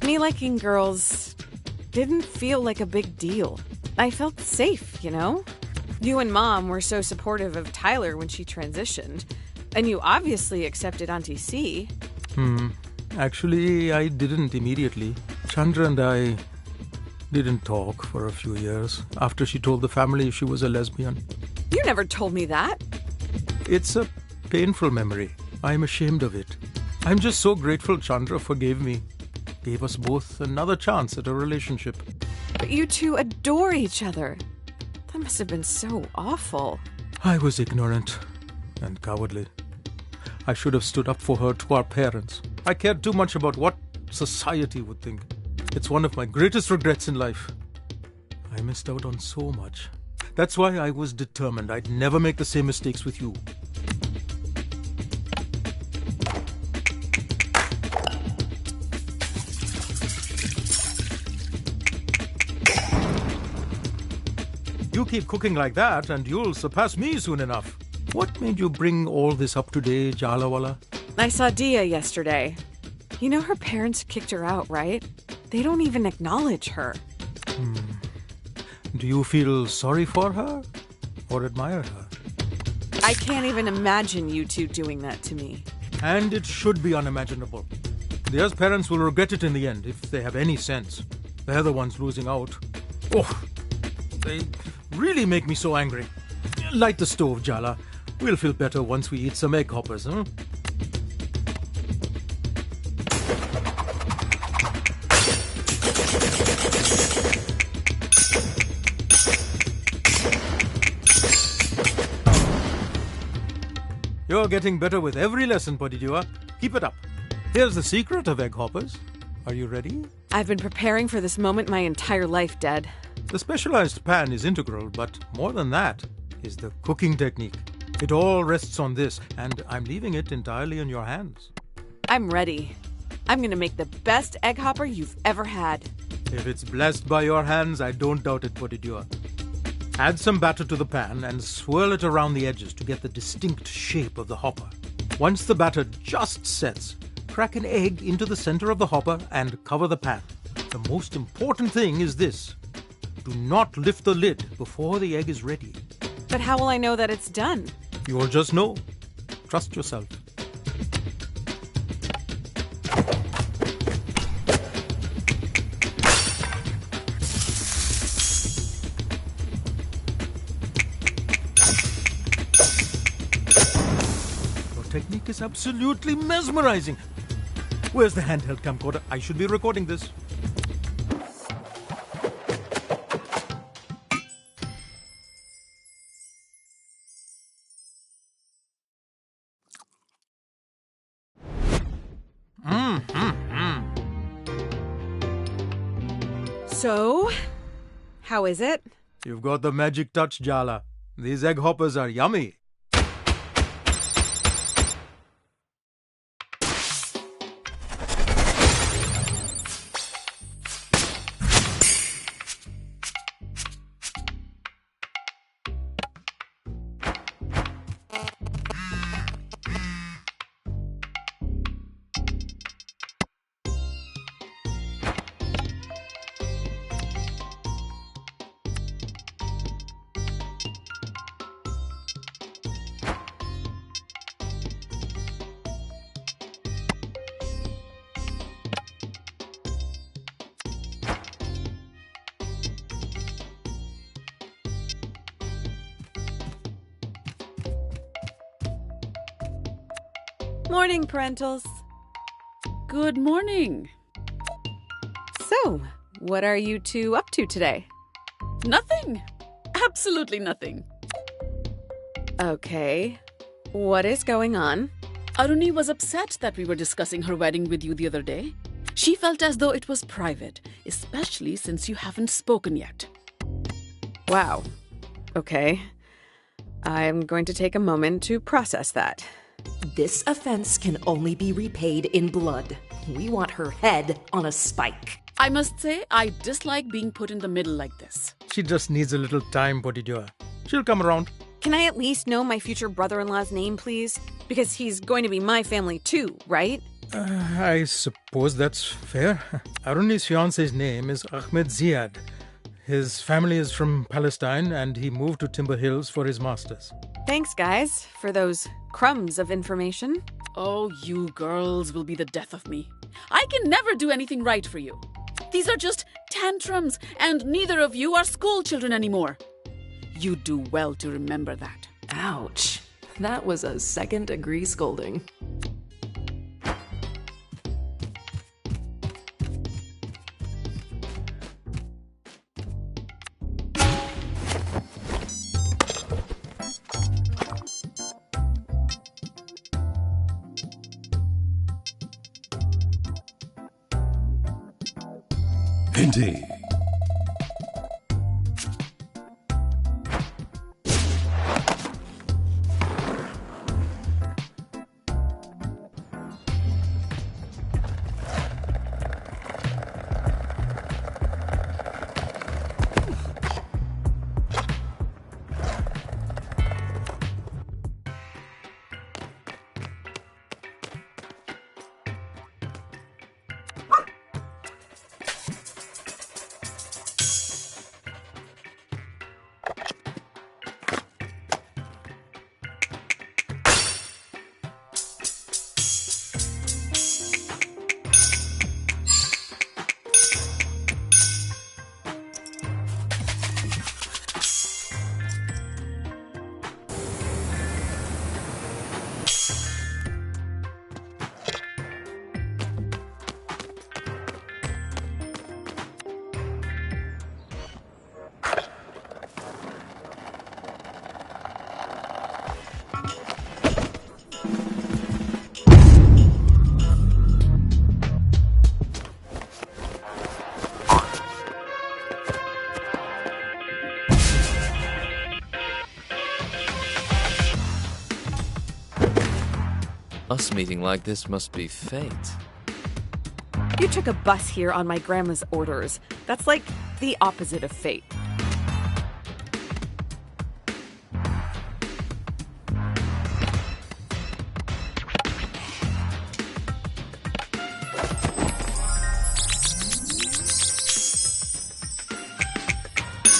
Me liking girls didn't feel like a big deal. I felt safe, you know? You and Mom were so supportive of Tyler when she transitioned, and you obviously accepted Auntie C. Actually, I didn't immediately. Chandra and I didn't talk for a few years after she told the family she was a lesbian. You never told me that. It's a painful memory. I'm ashamed of it. I'm just so grateful Chandra forgave me. Gave us both another chance at a relationship. But you two adore each other. That must have been so awful. I was ignorant. And cowardly. I should have stood up for her to our parents. I cared too much about what society would think. It's one of my greatest regrets in life. I missed out on so much. That's why I was determined I'd never make the same mistakes with you. You keep cooking like that and you'll surpass me soon enough. What made you bring all this up today, Jalawala? I saw Dia yesterday. You know her parents kicked her out, right? They don't even acknowledge her. Do you feel sorry for her or admire her? I can't even imagine you two doing that to me. And it should be unimaginable. Dia's parents will regret it in the end if they have any sense. They're the ones losing out. Oh, they really make me so angry. Light the stove, Jala. We'll feel better once we eat some egg hoppers, huh? You're getting better with every lesson, Podidua. Keep it up. Here's the secret of egg hoppers. Are you ready? I've been preparing for this moment my entire life, Dad. The specialized pan is integral, but more than that is the cooking technique. It all rests on this, and I'm leaving it entirely in your hands. I'm ready. I'm gonna make the best egg hopper you've ever had. If it's blessed by your hands, I don't doubt it, Podidua. Add some batter to the pan and swirl it around the edges to get the distinct shape of the hopper. Once the batter just sets, crack an egg into the center of the hopper and cover the pan. The most important thing is this. Do not lift the lid before the egg is ready. But how will I know that it's done? You'll just know. Trust yourself. Your technique is absolutely mesmerizing. Where's the handheld camcorder? I should be recording this. So, how is it? You've got the magic touch, Jala. These egg hoppers are yummy. Morning, parentals. Good morning. So, what are you two up to today? Nothing. Absolutely nothing. Okay. What is going on? Aruni was upset that we were discussing her wedding with you the other day. She felt as though it was private, especially since you haven't spoken yet. Wow. Okay. I'm going to take a moment to process that. This offense can only be repaid in blood. We want her head on a spike. I must say, I dislike being put in the middle like this. She just needs a little time, Podidua. She'll come around. Can I at least know my future brother-in-law's name, please? Because he's going to be my family too, right? I suppose that's fair. Aruni's fiance's name is Ahmed Ziad. His family is from Palestine and he moved to Timber Hills for his master's. Thanks, guys, for those crumbs of information. Oh, you girls will be the death of me. I can never do anything right for you. These are just tantrums, and neither of you are school children anymore. You do well to remember that. Ouch. That was a second-degree scolding. Indeed. Us meeting like this must be fate. You took a bus here on my grandma's orders. That's like the opposite of fate.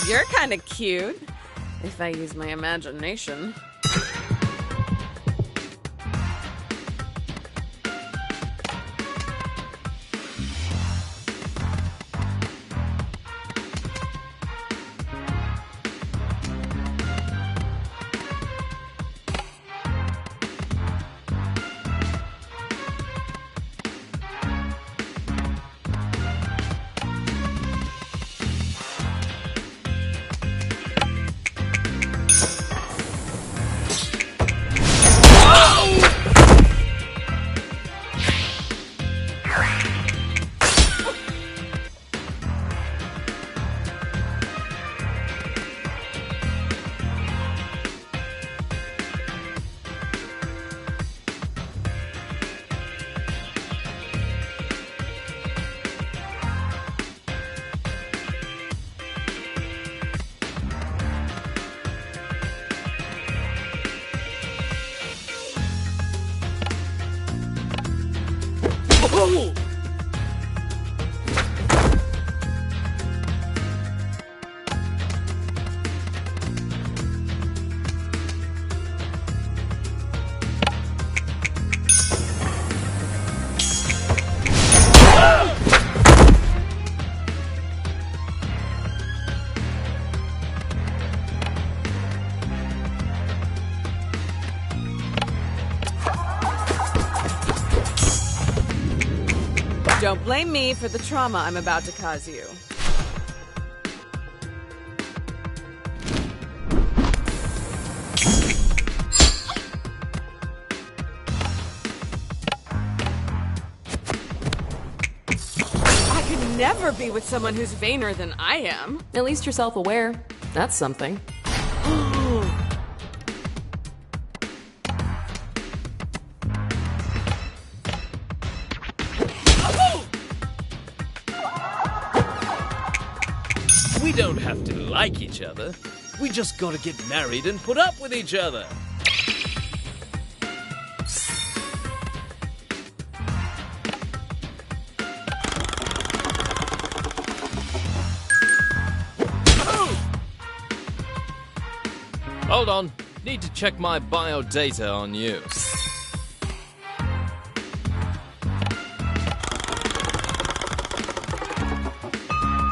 You're kind of cute, if I use my imagination. Don't blame me for the trauma I'm about to cause you. I could never be with someone who's vainer than I am. At least you're self-aware. That's something. We don't have to like each other. We just gotta get married and put up with each other. Hold on. Need to check my bio data on you.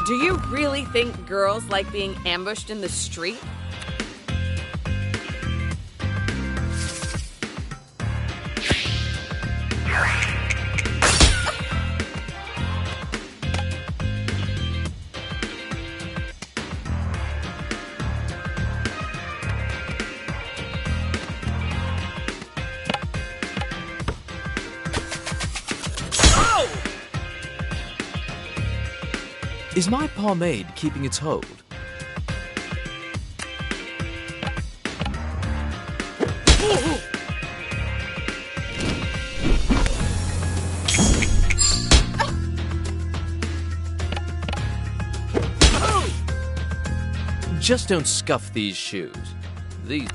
Do you really think girls like being ambushed in the street? Is my pomade keeping its hold? Just don't scuff these shoes. These...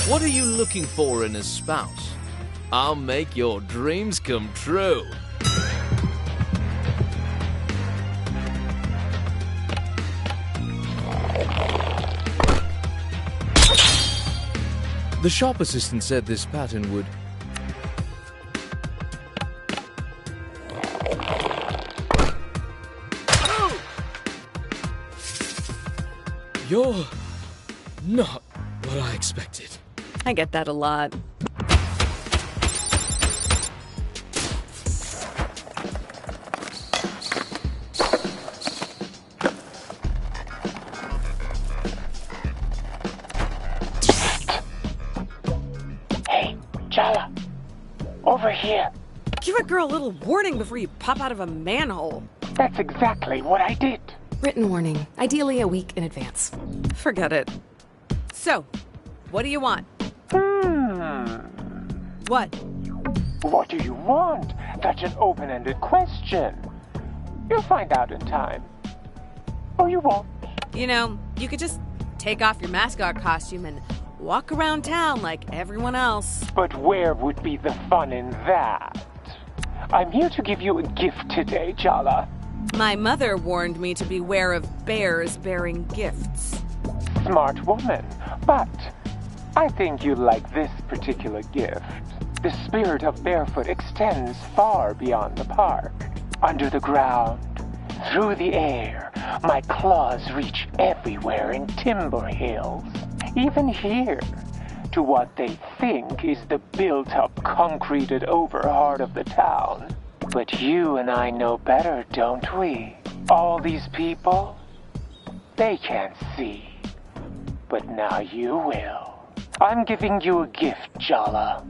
What are you looking for in a spouse? I'll make your dreams come true. The shop assistant said this pattern would... You're not what I expected. I get that a lot. Hey, Jala. Over here. Give a girl a little warning before you pop out of a manhole. That's exactly what I did. Written warning, ideally a week in advance. Forget it. So, what do you want? What? What do you want? That's an open-ended question. You'll find out in time. Or you won't. You know, you could just take off your mascot costume and walk around town like everyone else. But where would be the fun in that? I'm here to give you a gift today, Jala. My mother warned me to beware of bears bearing gifts. Smart woman, but I think you'll like this particular gift. The spirit of Barefoot extends far beyond the park. Under the ground, through the air, my claws reach everywhere in Timber Hills. Even here, to what they think is the built-up, concreted over heart of the town. But you and I know better, don't we? All these people, they can't see. But now you will. I'm giving you a gift, Jala.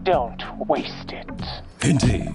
Don't waste it. Indeed.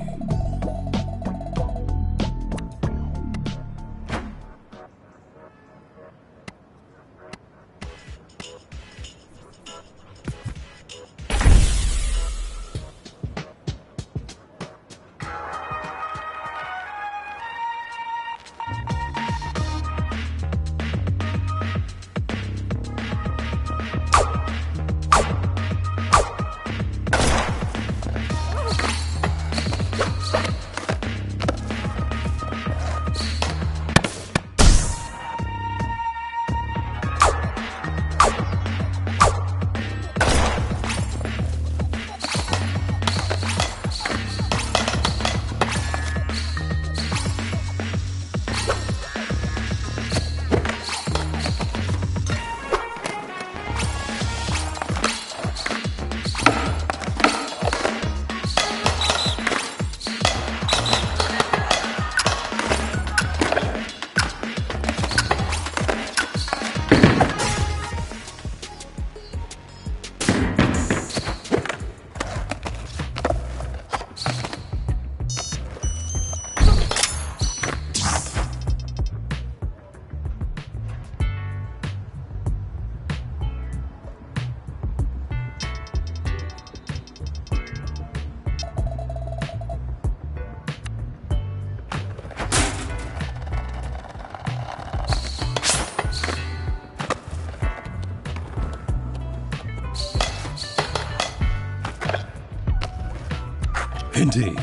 Indeed.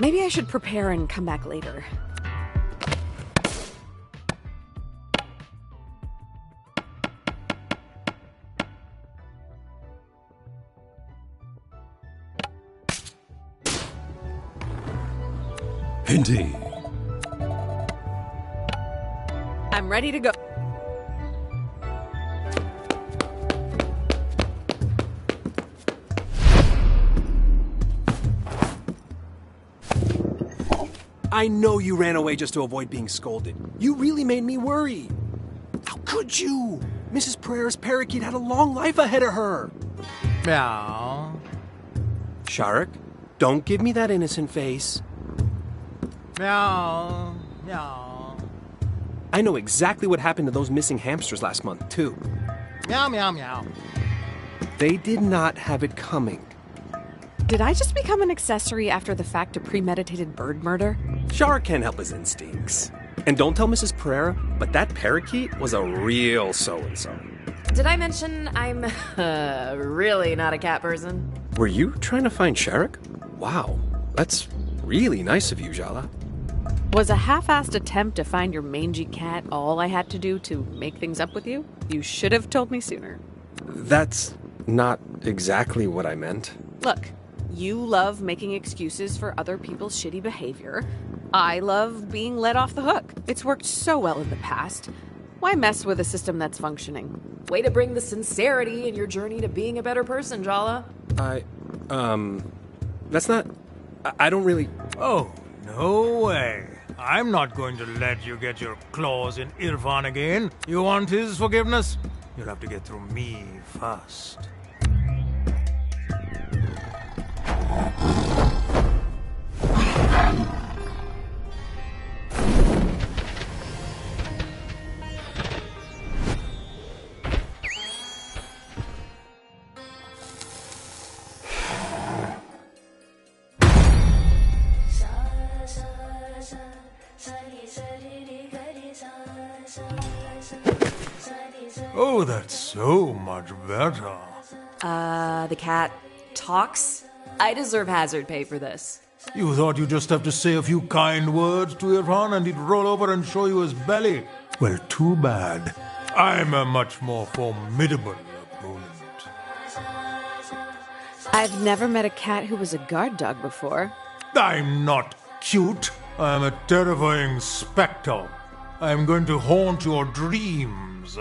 Maybe I should prepare and come back later. Indeed. I'm ready to go. I know you ran away just to avoid being scolded. You really made me worry. How could you? Mrs. Pereira's parakeet had a long life ahead of her. Meow. Sharik, don't give me that innocent face. Meow. Meow. I know exactly what happened to those missing hamsters last month, too. Meow, meow, meow. They did not have it coming. Did I just become an accessory after the fact to premeditated bird murder? Sharik can't help his instincts. And don't tell Mrs. Pereira, but that parakeet was a real so-and-so. Did I mention I'm really not a cat person? Were you trying to find Sharik? Wow, that's really nice of you, Jala. Was a half-assed attempt to find your mangy cat all I had to do to make things up with you? You should have told me sooner. That's not exactly what I meant. Look, you love making excuses for other people's shitty behavior. I love being let off the hook. It's worked so well in the past. Why mess with a system that's functioning? Way to bring the sincerity in your journey to being a better person, Jala. That's not... I don't really... Oh, no way. I'm not going to let you get your claws in Irfan again. You want his forgiveness? You'll have to get through me first. Oh, that's so much better. The cat talks? I deserve hazard pay for this. You thought you'd just have to say a few kind words to Irfan and he'd roll over and show you his belly? Well, too bad. I'm a much more formidable opponent. I've never met a cat who was a guard dog before. I'm not cute. I'm a terrifying spectre. I'm going to haunt your dreams.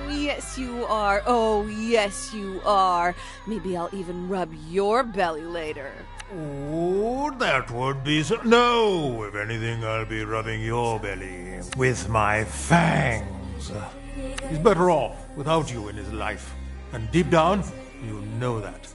Yes, you are. Oh, yes, you are. Maybe I'll even rub your belly later. Oh, that would be so... No, if anything, I'll be rubbing your belly with my fangs. He's better off without you in his life. And deep down, you know that.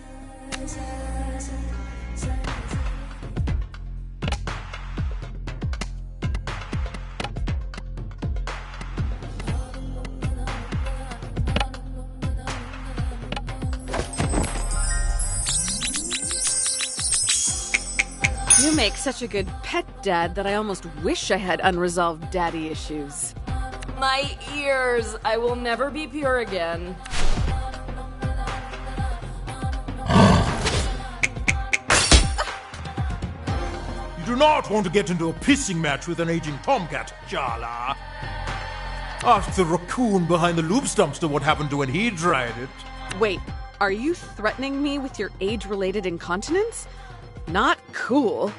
You make such a good pet dad that I almost wish I had unresolved daddy issues. My ears! I will never be pure again. You do not want to get into a pissing match with an aging tomcat, Jala. Ask the raccoon behind the loops dumpster what happened to when he tried it. Wait, are you threatening me with your age-related incontinence? Not cool.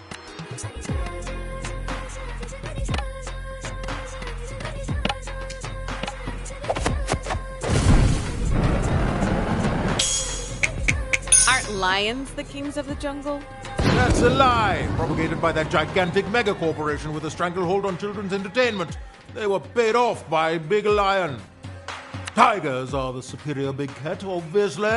Aren't lions the kings of the jungle? That's a lie, propagated by that gigantic megacorporation with a stranglehold on children's entertainment. They were paid off by Big Lion. Tigers are the superior big cat, obviously.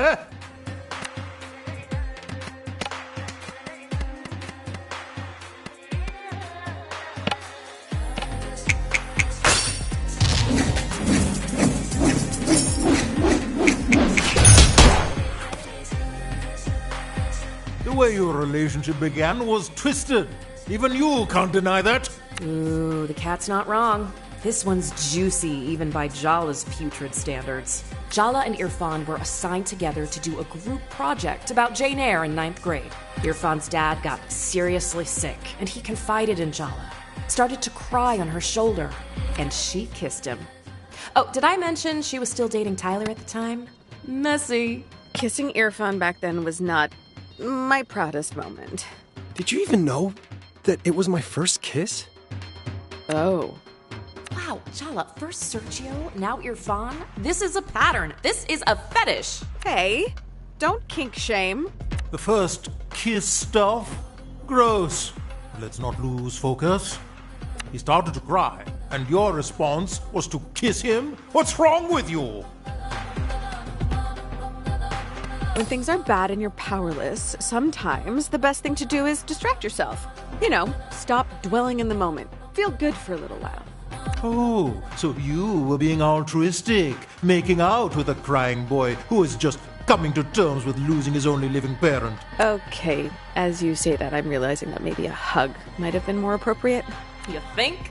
The way your relationship began was twisted. Even you can't deny that. Ooh, the cat's not wrong. This one's juicy, even by Jala's putrid standards. Jala and Irfan were assigned together to do a group project about Jane Eyre in 9th grade. Irfan's dad got seriously sick, and he confided in Jala. Started to cry on her shoulder, and she kissed him. Oh, did I mention she was still dating Tyler at the time? Messy. Kissing Irfan back then was not my proudest moment. Did you even know that it was my first kiss? Oh. Wow, Jala, first Sergio, now Irfan. This is a pattern. This is a fetish. Hey, don't kink shame. The first kiss stuff? Gross. Let's not lose focus. He started to cry, and your response was to kiss him? What's wrong with you? When things are bad and you're powerless, sometimes the best thing to do is distract yourself. You know, stop dwelling in the moment. Feel good for a little while. Oh, so you were being altruistic, making out with a crying boy who is just coming to terms with losing his only living parent. Okay, as you say that, I'm realizing that maybe a hug might have been more appropriate. You think?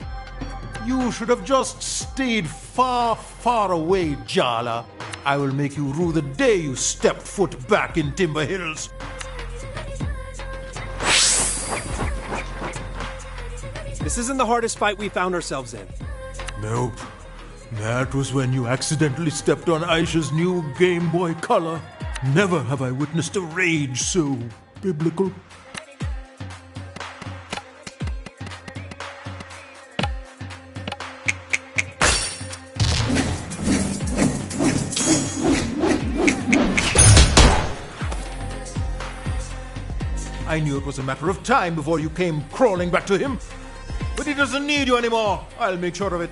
You should have just stayed far, far away, Jala. I will make you rue the day you stepped foot back in Timber Hills. This isn't the hardest fight we found ourselves in. Nope. That was when you accidentally stepped on Aisha's new Game Boy Color. Never have I witnessed a rage so biblical. I knew it was a matter of time before you came crawling back to him. But he doesn't need you anymore. I'll make sure of it.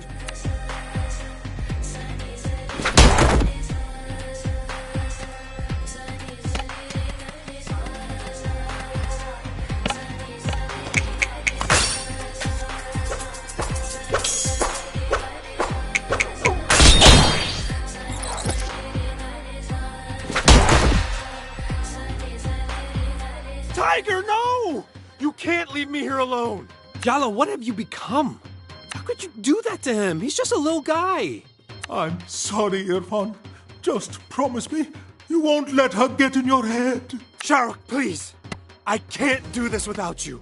Tiger, no! You can't leave me here alone. Jala, what have you become? How could you do that to him? He's just a little guy. I'm sorry, Irfan. Just promise me you won't let her get in your head. Shahrukh, please. I can't do this without you.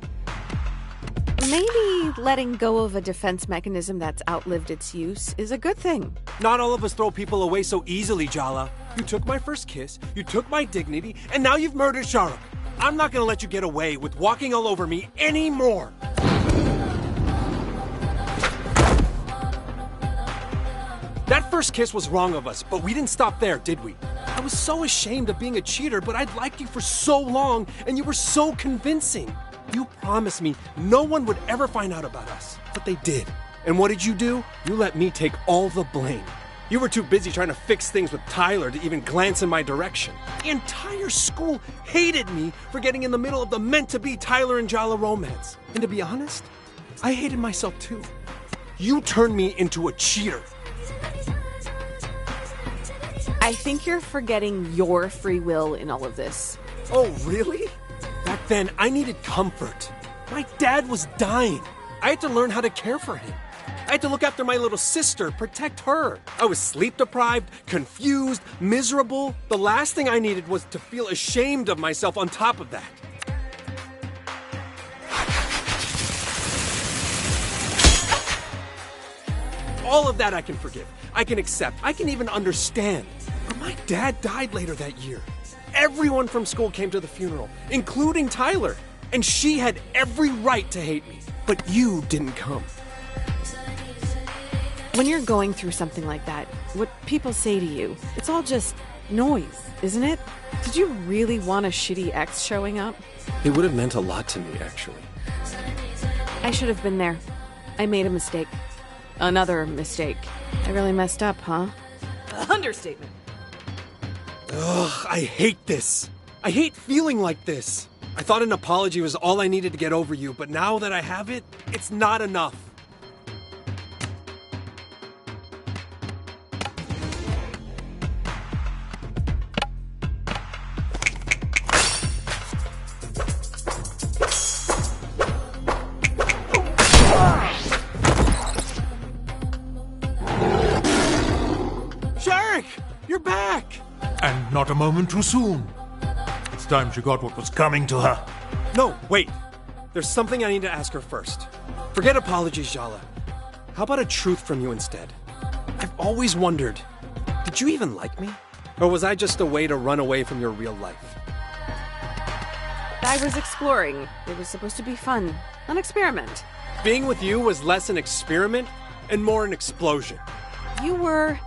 Maybe letting go of a defense mechanism that's outlived its use is a good thing. Not all of us throw people away so easily, Jala. You took my first kiss, you took my dignity, and now you've murdered Shahrukh. I'm not gonna let you get away with walking all over me anymore. That first kiss was wrong of us, but we didn't stop there, did we? I was so ashamed of being a cheater, but I'd liked you for so long, and you were so convincing. You promised me no one would ever find out about us, but they did. And what did you do? You let me take all the blame. You were too busy trying to fix things with Tyler to even glance in my direction. The entire school hated me for getting in the middle of the meant-to-be Tyler and Jala romance. And to be honest, I hated myself too. You turned me into a cheater. I think you're forgetting your free will in all of this. Oh, really? Back then, I needed comfort. My dad was dying. I had to learn how to care for him. I had to look after my little sister, protect her. I was sleep deprived, confused, miserable. The last thing I needed was to feel ashamed of myself on top of that. All of that I can forgive. I can accept. I can even understand. But my dad died later that year. Everyone from school came to the funeral, including Tyler. And she had every right to hate me. But you didn't come. When you're going through something like that, what people say to you, it's all just noise, isn't it? Did you really want a shitty ex showing up? It would have meant a lot to me, actually. I should have been there. I made a mistake. Another mistake. I really messed up, huh? Understatement. Ugh, I hate this. I hate feeling like this. I thought an apology was all I needed to get over you, but now that I have it, it's not enough. Shahrukh, you're back! And not a moment too soon. It's time she got what was coming to her. No, wait. There's something I need to ask her first. Forget apologies, Jala. How about a truth from you instead? I've always wondered, did you even like me? Or was I just a way to run away from your real life? I was exploring. It was supposed to be fun. An experiment. Being with you was less an experiment and more an explosion. You were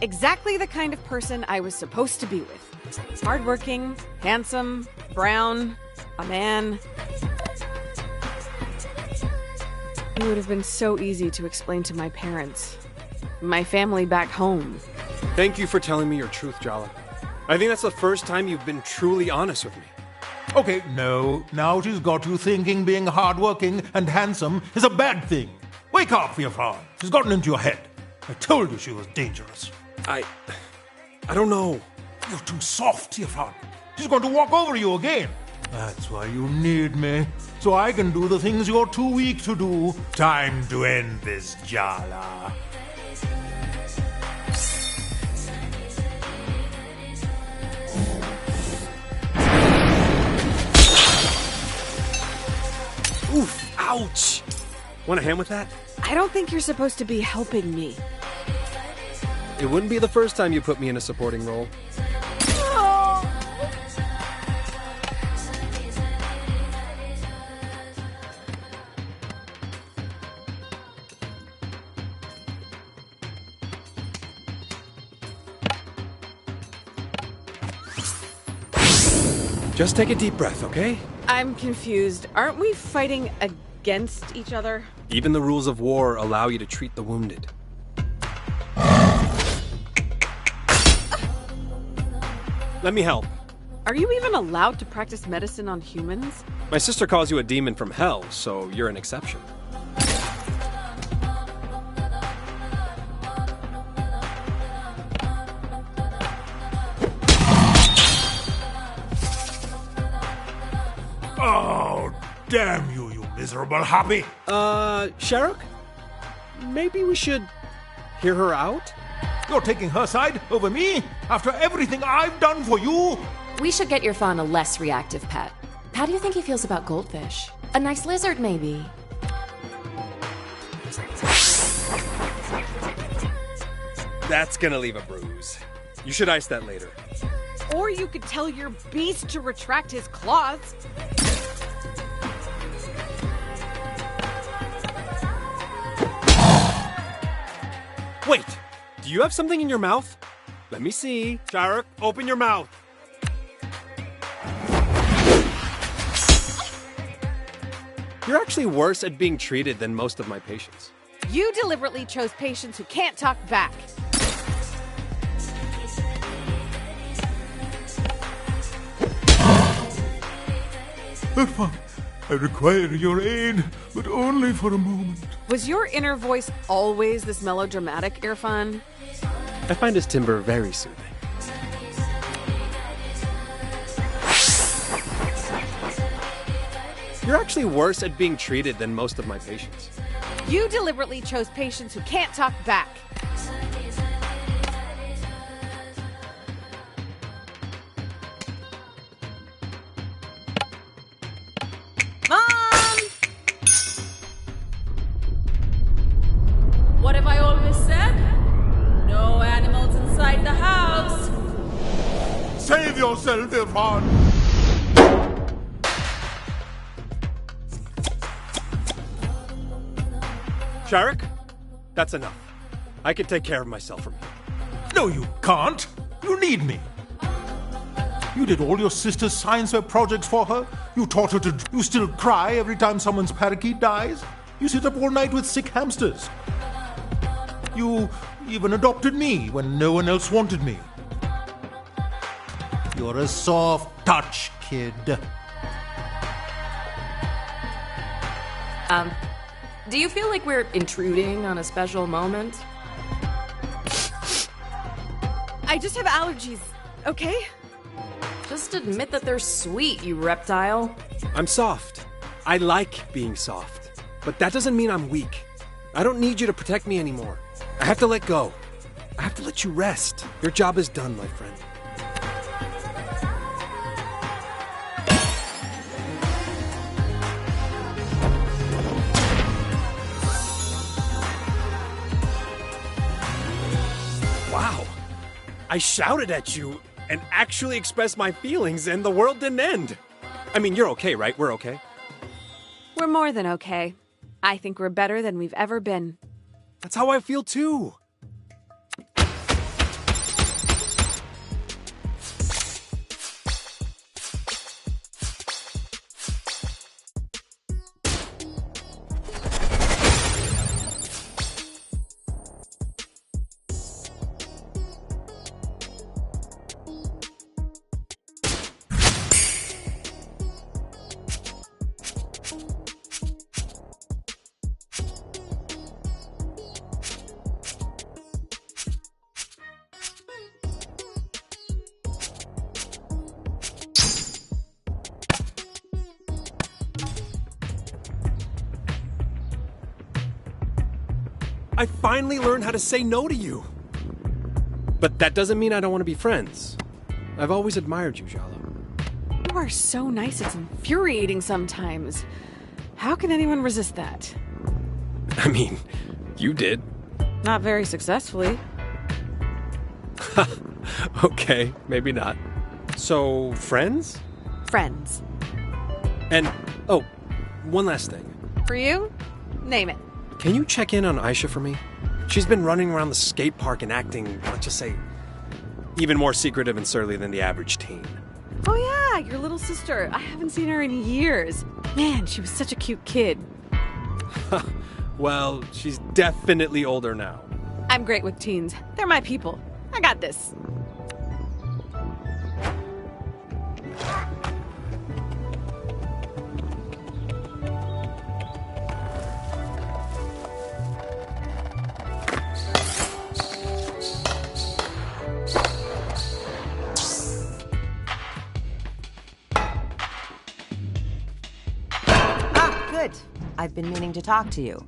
exactly the kind of person I was supposed to be with. Hardworking, handsome, brown, a man. It would have been so easy to explain to my parents. My family back home. Thank you for telling me your truth, Jala. I think that's the first time you've been truly honest with me. Okay, no. Now she's got you thinking being hardworking and handsome is a bad thing. Wake up, Firfan. She's gotten into your head. I told you she was dangerous. I don't know. You're too soft, Firfan. She's going to walk over you again. That's why you need me. So I can do the things you're too weak to do. Time to end this, Jala. Oof, ouch. Want a hand with that? I don't think you're supposed to be helping me. It wouldn't be the first time you put me in a supporting role. Just take a deep breath, okay? I'm confused. Aren't we fighting against each other? Even the rules of war allow you to treat the wounded. Let me help. Are you even allowed to practice medicine on humans? My sister calls you a demon from hell, so you're an exception. Oh, damn you, you miserable happy. Sharuk? Maybe we should hear her out? You're taking her side over me? After everything I've done for you? We should get your fawn a less reactive pet. How do you think he feels about goldfish? A nice lizard, maybe? That's gonna leave a bruise. You should ice that later. Or you could tell your beast to retract his claws. Wait, do you have something in your mouth? Let me see. Sharuk, open your mouth. You're actually worse at being treated than most of my patients. You deliberately chose patients who can't talk back. Irfan, I require your aid, but only for a moment. Was your inner voice always this melodramatic, Irfan? I find his timbre very soothing. You're actually worse at being treated than most of my patients. You deliberately chose patients who can't talk back. Mom! What have I always said? No animals inside the house. Save yourself, Irfan! Sharuk, that's enough. I can take care of myself from here. No, you can't. You need me. You did all your sister's science fair projects for her. You taught her to. You still cry every time someone's parakeet dies. You sit up all night with sick hamsters. You even adopted me when no one else wanted me. You're a soft touch, kid. Do you feel like we're intruding on a special moment? I just have allergies, okay? Just admit that they're sweet, you reptile. I'm soft. I like being soft. But that doesn't mean I'm weak. I don't need you to protect me anymore. I have to let go. I have to let you rest. Your job is done, my friend. Wow. I shouted at you and actually expressed my feelings, and the world didn't end. I mean, you're okay, right? We're okay? We're more than okay. I think we're better than we've ever been. That's how I feel, too. I finally learned how to say no to you. But that doesn't mean I don't want to be friends. I've always admired you, Jala. You are so nice, it's infuriating sometimes. How can anyone resist that? I mean, you did. Not very successfully. Okay, maybe not. So, friends? Friends. And, oh, one last thing. For you? Name it. Can you check in on Aisha for me? She's been running around the skate park and acting, let's just say, even more secretive and surly than the average teen. Oh yeah, your little sister. I haven't seen her in years. Man, she was such a cute kid. Well, she's definitely older now. I'm great with teens. They're my people. I got this. Good. I've been meaning to talk to you.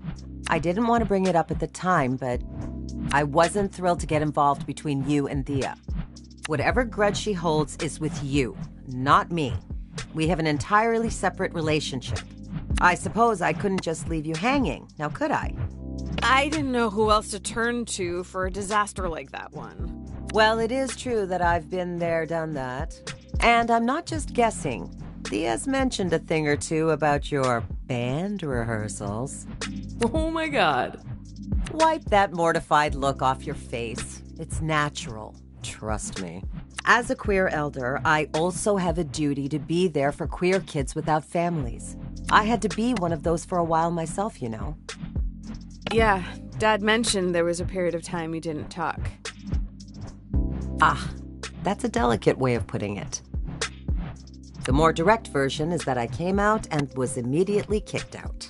I didn't want to bring it up at the time, but I wasn't thrilled to get involved between you and Thea. Whatever grudge she holds is with you, not me. We have an entirely separate relationship. I suppose I couldn't just leave you hanging, now could I? I didn't know who else to turn to for a disaster like that one. Well, it is true that I've been there, done that. And I'm not just guessing. Thea's mentioned a thing or two about your band rehearsals. Oh my god. Wipe that mortified look off your face. It's natural. Trust me. As a queer elder, I also have a duty to be there for queer kids without families. I had to be one of those for a while myself, you know. Yeah, Dad mentioned there was a period of time you didn't talk. Ah, that's a delicate way of putting it. The more direct version is that I came out and was immediately kicked out.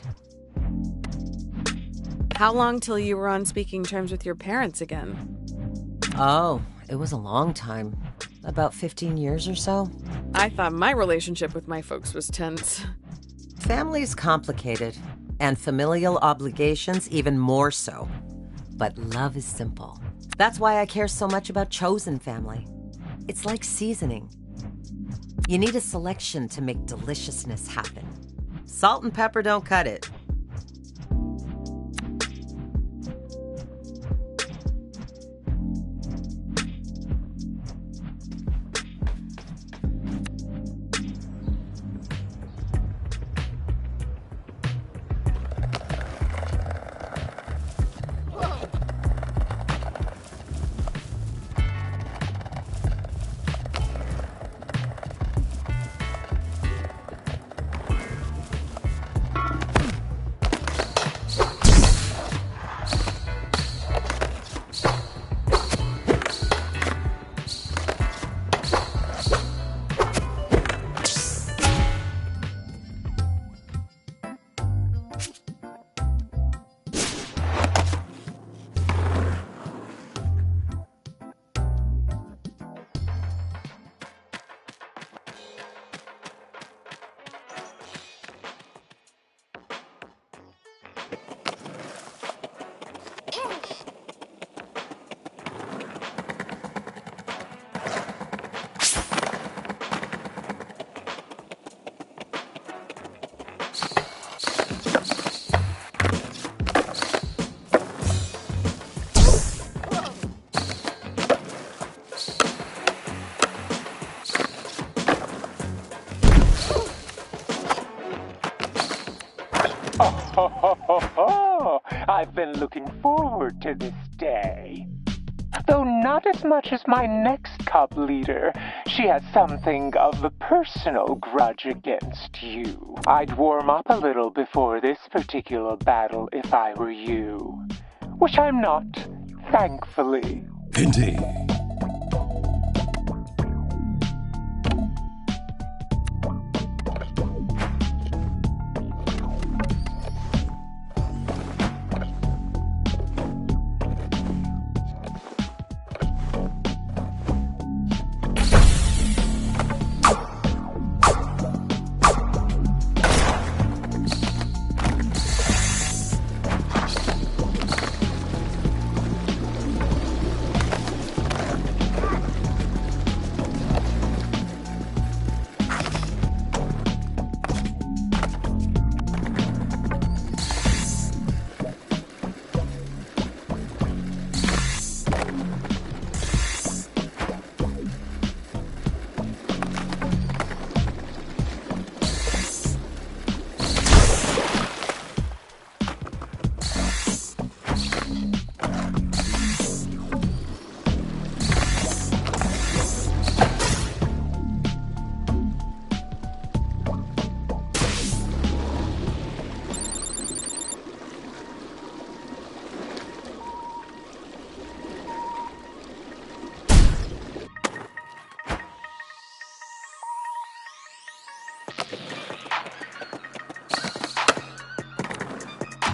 How long till you were on speaking terms with your parents again? Oh, it was a long time. About 15 years or so. I thought my relationship with my folks was tense. Family's complicated, and familial obligations even more so. But love is simple. That's why I care so much about chosen family. It's like seasoning. You need a selection to make deliciousness happen. Salt and pepper don't cut it. I've been looking forward to this day. Though not as much as my next cub leader. She has something of a personal grudge against you. I'd warm up a little before this particular battle if I were you. Which I'm not, thankfully. Indeed.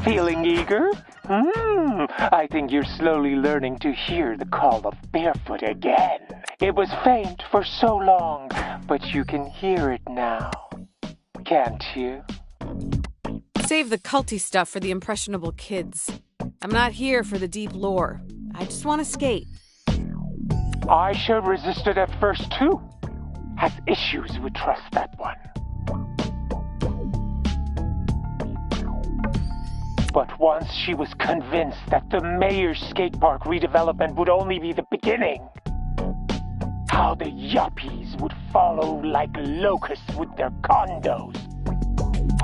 Feeling eager? I think you're slowly learning to hear the call of barefoot again. It was faint for so long, but you can hear it now. Can't you? Save the culty stuff for the impressionable kids. I'm not here for the deep lore. I just want to skate. I sure resisted at first, too. Has issues with trust, that one. But once she was convinced that the mayor's skate park redevelopment would only be the beginning, how the yuppies would follow like locusts with their condos.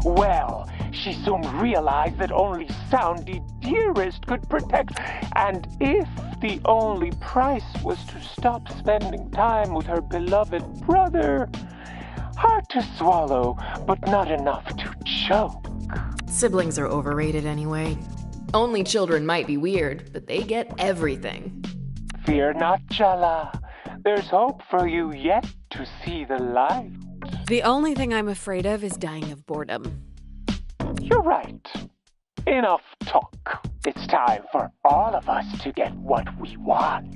Well, she soon realized that only Soundy Dearest could protect, and if the only price was to stop spending time with her beloved brother, hard to swallow, but not enough to choke. Siblings are overrated anyway. Only children might be weird, but they get everything. Fear not, Jala. There's hope for you yet to see the light. The only thing I'm afraid of is dying of boredom. You're right. Enough talk. It's time for all of us to get what we want.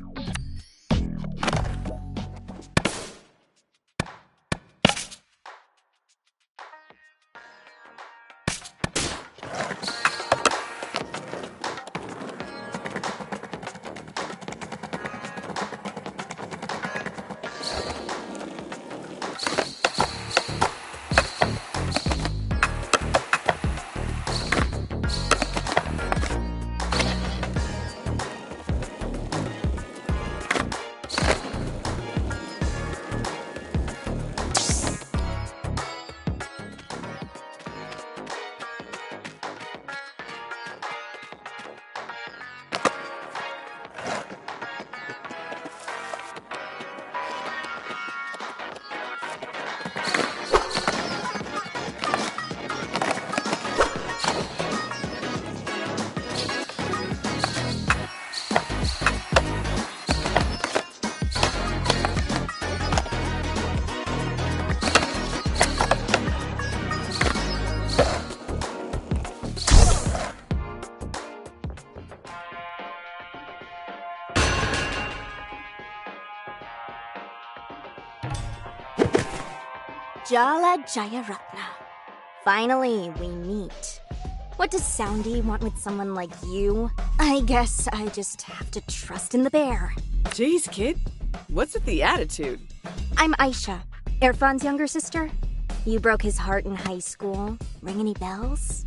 Jala Jayaratna. Finally, we meet. What does Soundy want with someone like you? I guess I just have to trust in the bear. Jeez, kid. What's with the attitude? I'm Aisha, Irfan's younger sister. You broke his heart in high school. Ring any bells?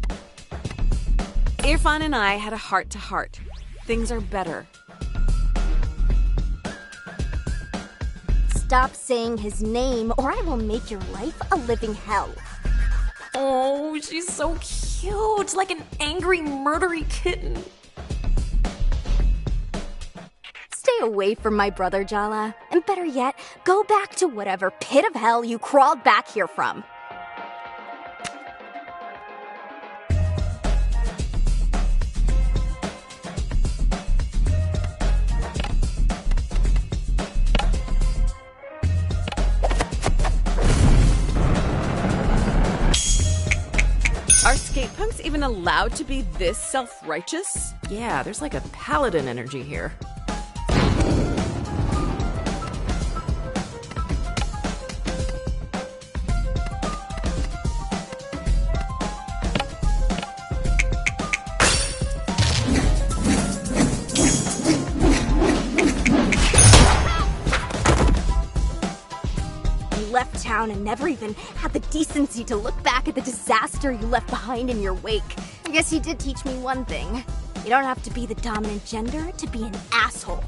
Irfan and I had a heart-to-heart. Things are better. Stop saying his name, or I will make your life a living hell. Oh, she's so cute, like an angry, murdery kitten. Stay away from my brother, Jala. And better yet, go back to whatever pit of hell you crawled back here from. Are skate punks even allowed to be this self-righteous? Yeah, there's like a paladin energy here. Left town and never even had the decency to look back at the disaster you left behind in your wake. I guess you did teach me one thing. You don't have to be the dominant gender to be an asshole.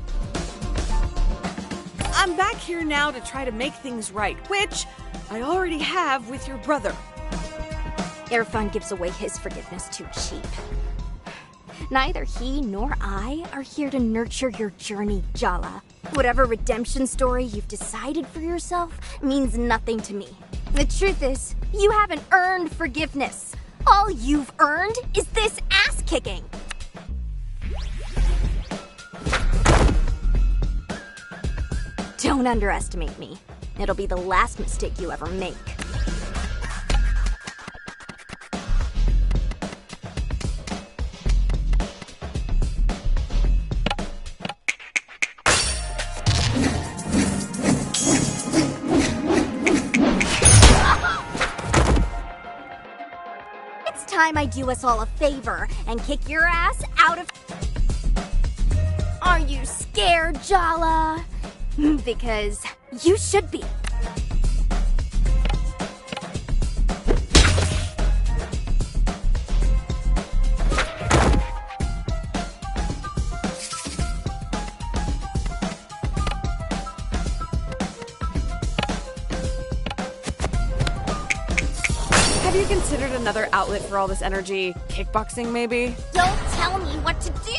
I'm back here now to try to make things right, which I already have with your brother. Irfan gives away his forgiveness too cheap. Neither he nor I are here to nurture your journey, Jala. Whatever redemption story you've decided for yourself means nothing to me. The truth is, you haven't earned forgiveness. All you've earned is this ass-kicking. Don't underestimate me. It'll be the last mistake you ever make. time I do us all a favor and kick your ass out of... Are you scared, Jala? Because you should be. Have you considered another outlet for all this energy? Kickboxing, maybe? Don't tell me what to do!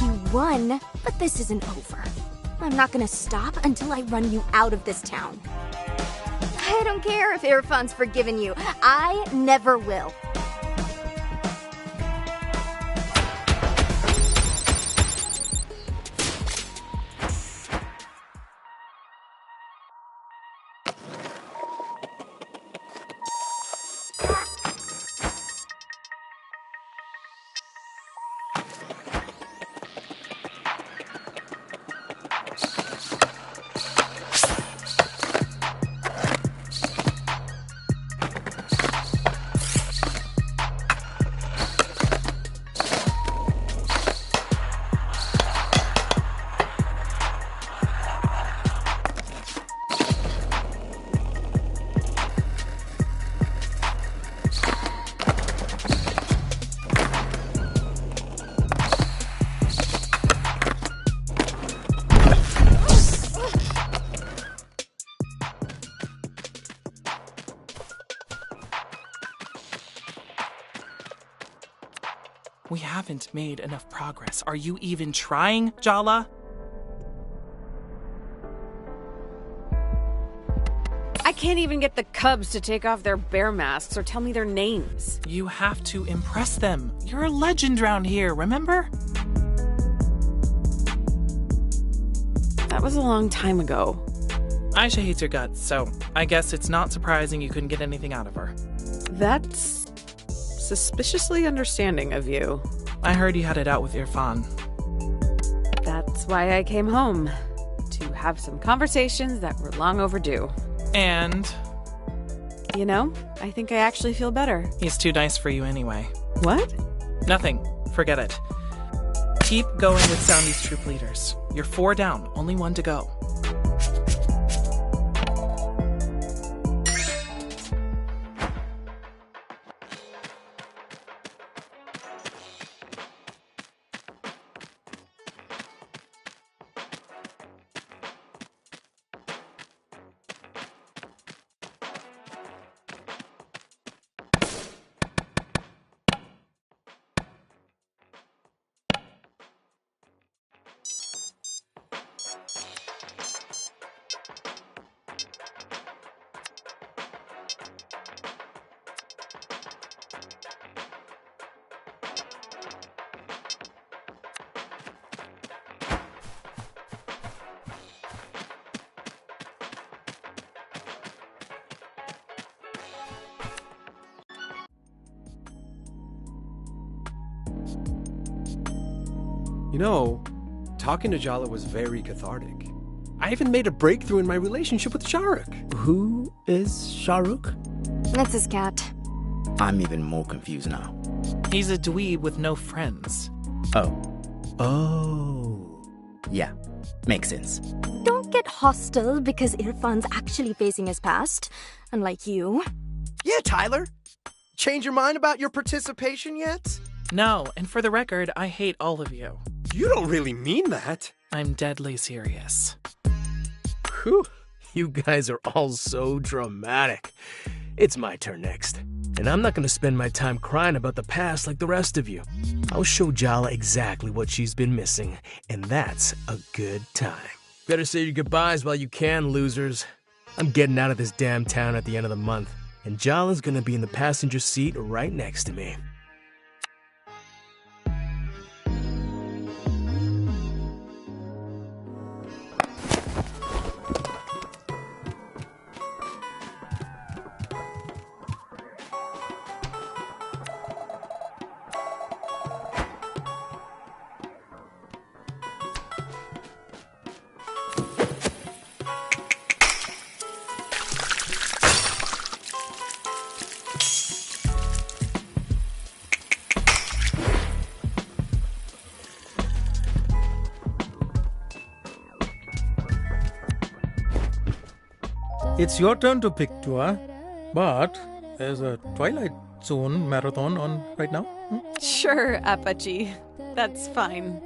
You won, but this isn't over. I'm not gonna stop until I run you out of this town. I don't care if Irfan's forgiven you. I never will. We haven't made enough progress. Are you even trying, Jala? I can't even get the cubs to take off their bear masks or tell me their names. You have to impress them. You're a legend round here, remember? That was a long time ago. Aisha hates your guts, so I guess it's not surprising you couldn't get anything out of her. That's suspiciously understanding of you. I heard you had it out with Irfan. That's why I came home. To have some conversations that were long overdue. And? You know, I think I actually feel better. He's too nice for you anyway. What? Nothing. Forget it. Keep going with Soundy's troop leaders. You're 4 down, only 1 to go. You know, talking to Jala was very cathartic. I even made a breakthrough in my relationship with Shahrukh. Who is Shahrukh? That's his cat. I'm even more confused now. He's a dweeb with no friends. Oh. Yeah, makes sense. Don't get hostile because Irfan's actually facing his past, unlike you. Yeah, Tyler. Change your mind about your participation yet? No, and for the record, I hate all of you. You don't really mean that. I'm deadly serious. Whew, you guys are all so dramatic. It's my turn next. And I'm not gonna spend my time crying about the past like the rest of you. I'll show Jala exactly what she's been missing, and that's a good time. Better say your goodbyes while you can, losers. I'm getting out of this damn town at the end of the month, and Jala's gonna be in the passenger seat right next to me. It's your turn to pick, Tua. But there's a Twilight Zone marathon on right now. Sure, Apache. That's fine.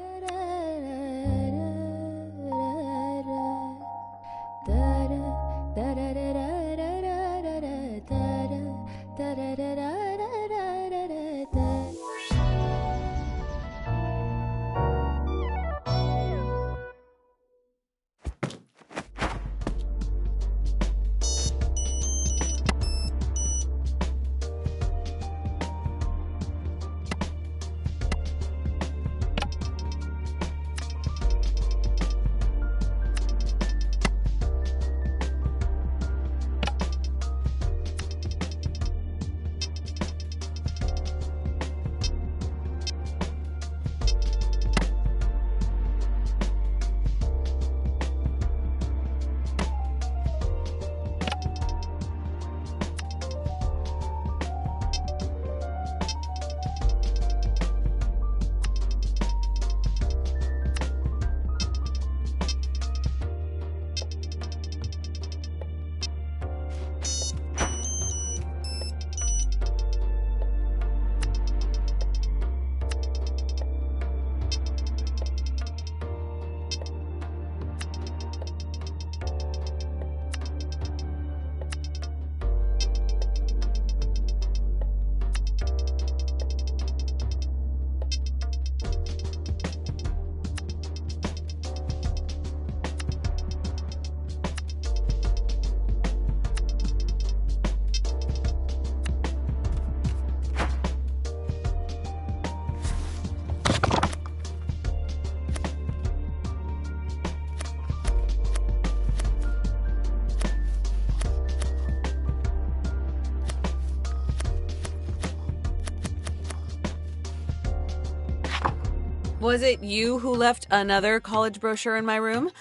Was it you who left another college brochure in my room?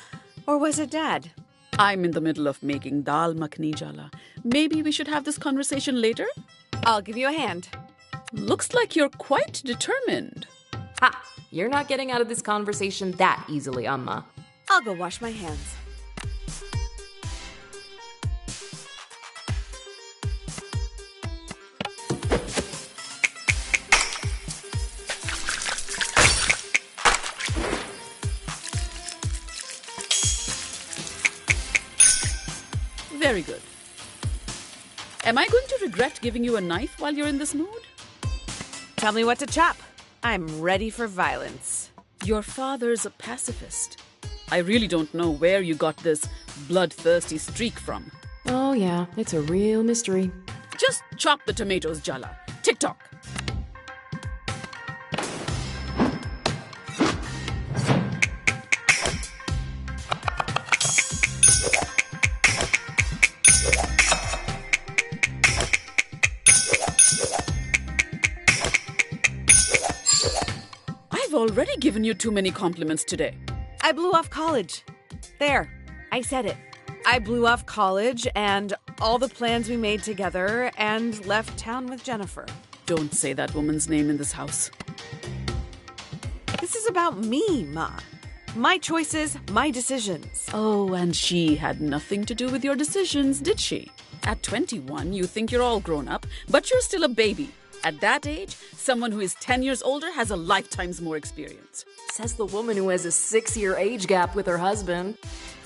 Or was it Dad? I'm in the middle of making dal makhni, Jala. Maybe we should have this conversation later? I'll give you a hand. Looks like you're quite determined. Ha! You're not getting out of this conversation that easily, Amma. I'll go wash my hands. Very good. Am I going to regret giving you a knife while you're in this mood? Tell me what to chop. I'm ready for violence. Your father's a pacifist. I really don't know where you got this bloodthirsty streak from. Oh yeah, it's a real mystery. Just chop the tomatoes, Jala. Tick-tock. I've already given you too many compliments today. I blew off college. There, I said it. I blew off college and all the plans we made together and left town with Jennifer. Don't say that woman's name in this house. This is about me, Ma. My choices, my decisions. Oh, and she had nothing to do with your decisions, did she? At 21, you think you're all grown up, but you're still a baby. At that age, someone who is 10 years older has a lifetime's more experience. Says the woman who has a 6-year age gap with her husband.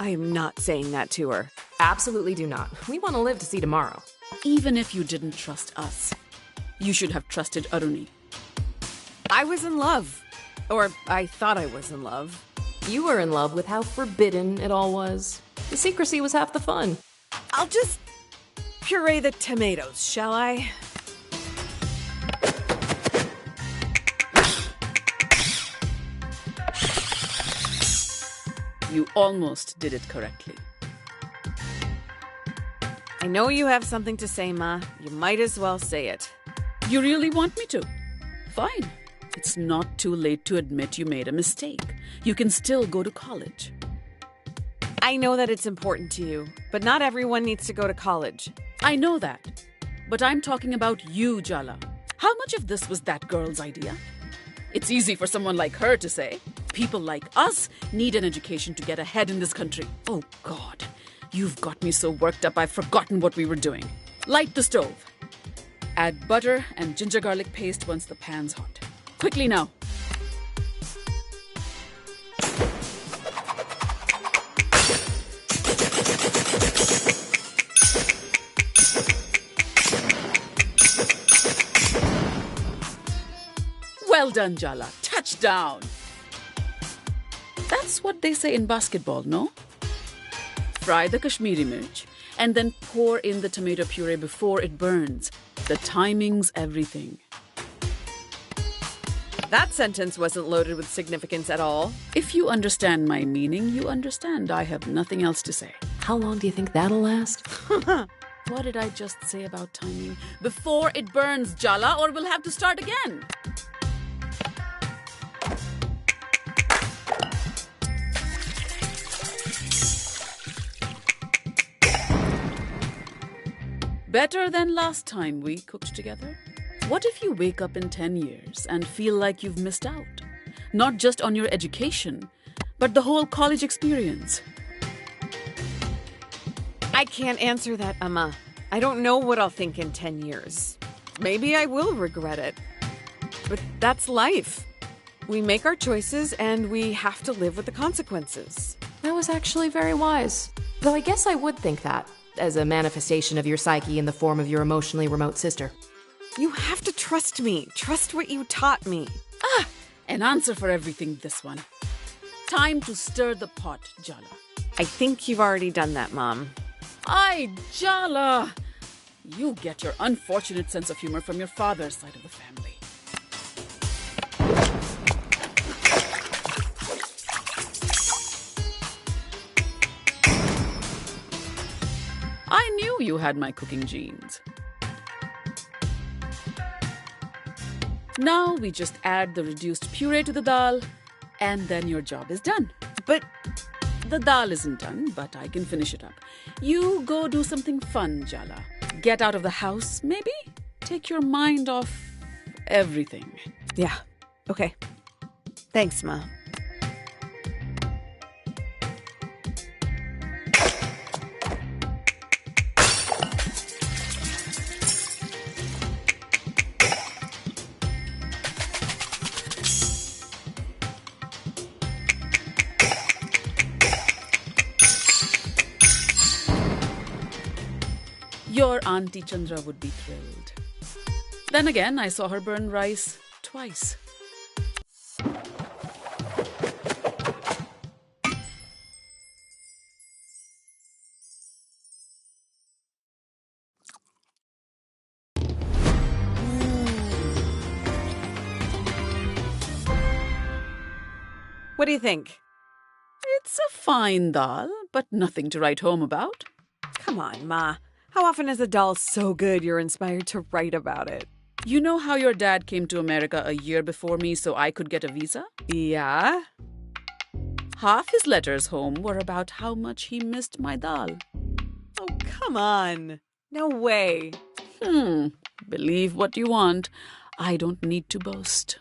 I am not saying that to her. Absolutely do not. We want to live to see tomorrow. Even if you didn't trust us, you should have trusted Aruni. I was in love. Or I thought I was in love. You were in love with how forbidden it all was. The secrecy was half the fun. I'll just puree the tomatoes, shall I? You almost did it correctly. I know you have something to say, Ma. You might as well say it. You really want me to? Fine. It's not too late to admit you made a mistake. You can still go to college. I know that it's important to you, but not everyone needs to go to college. I know that. But I'm talking about you, Jala. How much of this was that girl's idea? It's easy for someone like her to say. People like us need an education to get ahead in this country. Oh, God. You've got me so worked up I've forgotten what we were doing. Light the stove. Add butter and ginger garlic paste once the pan's hot. Quickly now. Well done, Jala. Touchdown. That's what they say in basketball, no? Fry the Kashmiri mirch and then pour in the tomato puree before it burns. The timing's everything. That sentence wasn't loaded with significance at all. If you understand my meaning, you understand. I have nothing else to say. How long do you think that'll last? What did I just say about timing? Before it burns, Jala, or we'll have to start again. Better than last time we cooked together. What if you wake up in 10 years and feel like you've missed out? Not just on your education, but the whole college experience. I can't answer that, Emma. I don't know what I'll think in 10 years. Maybe I will regret it. But that's life. We make our choices and we have to live with the consequences. That was actually very wise. Though I guess I would think that, as a manifestation of your psyche in the form of your emotionally remote sister. You have to trust me. Trust what you taught me. An answer for everything, this one. Time to stir the pot, Jala. I think you've already done that, Mom. Ay, Jala! You get your unfortunate sense of humor from your father's side of the family. I knew you had my cooking genes. Now we just add the reduced puree to the dal, and then your job is done. But the dal isn't done, but I can finish it up. You go do something fun, Jala. Get out of the house, maybe? Take your mind off everything. Yeah, okay. Thanks, Ma. Your Auntie Chandra would be thrilled. Then again, I saw her burn rice twice. What do you think? It's a fine dal, but nothing to write home about. Come on, Ma. How often is a dal so good you're inspired to write about it? You know how your dad came to America a year before me so I could get a visa? Yeah? Half his letters home were about how much he missed my dal. Oh, come on. No way. Believe what you want. I don't need to boast.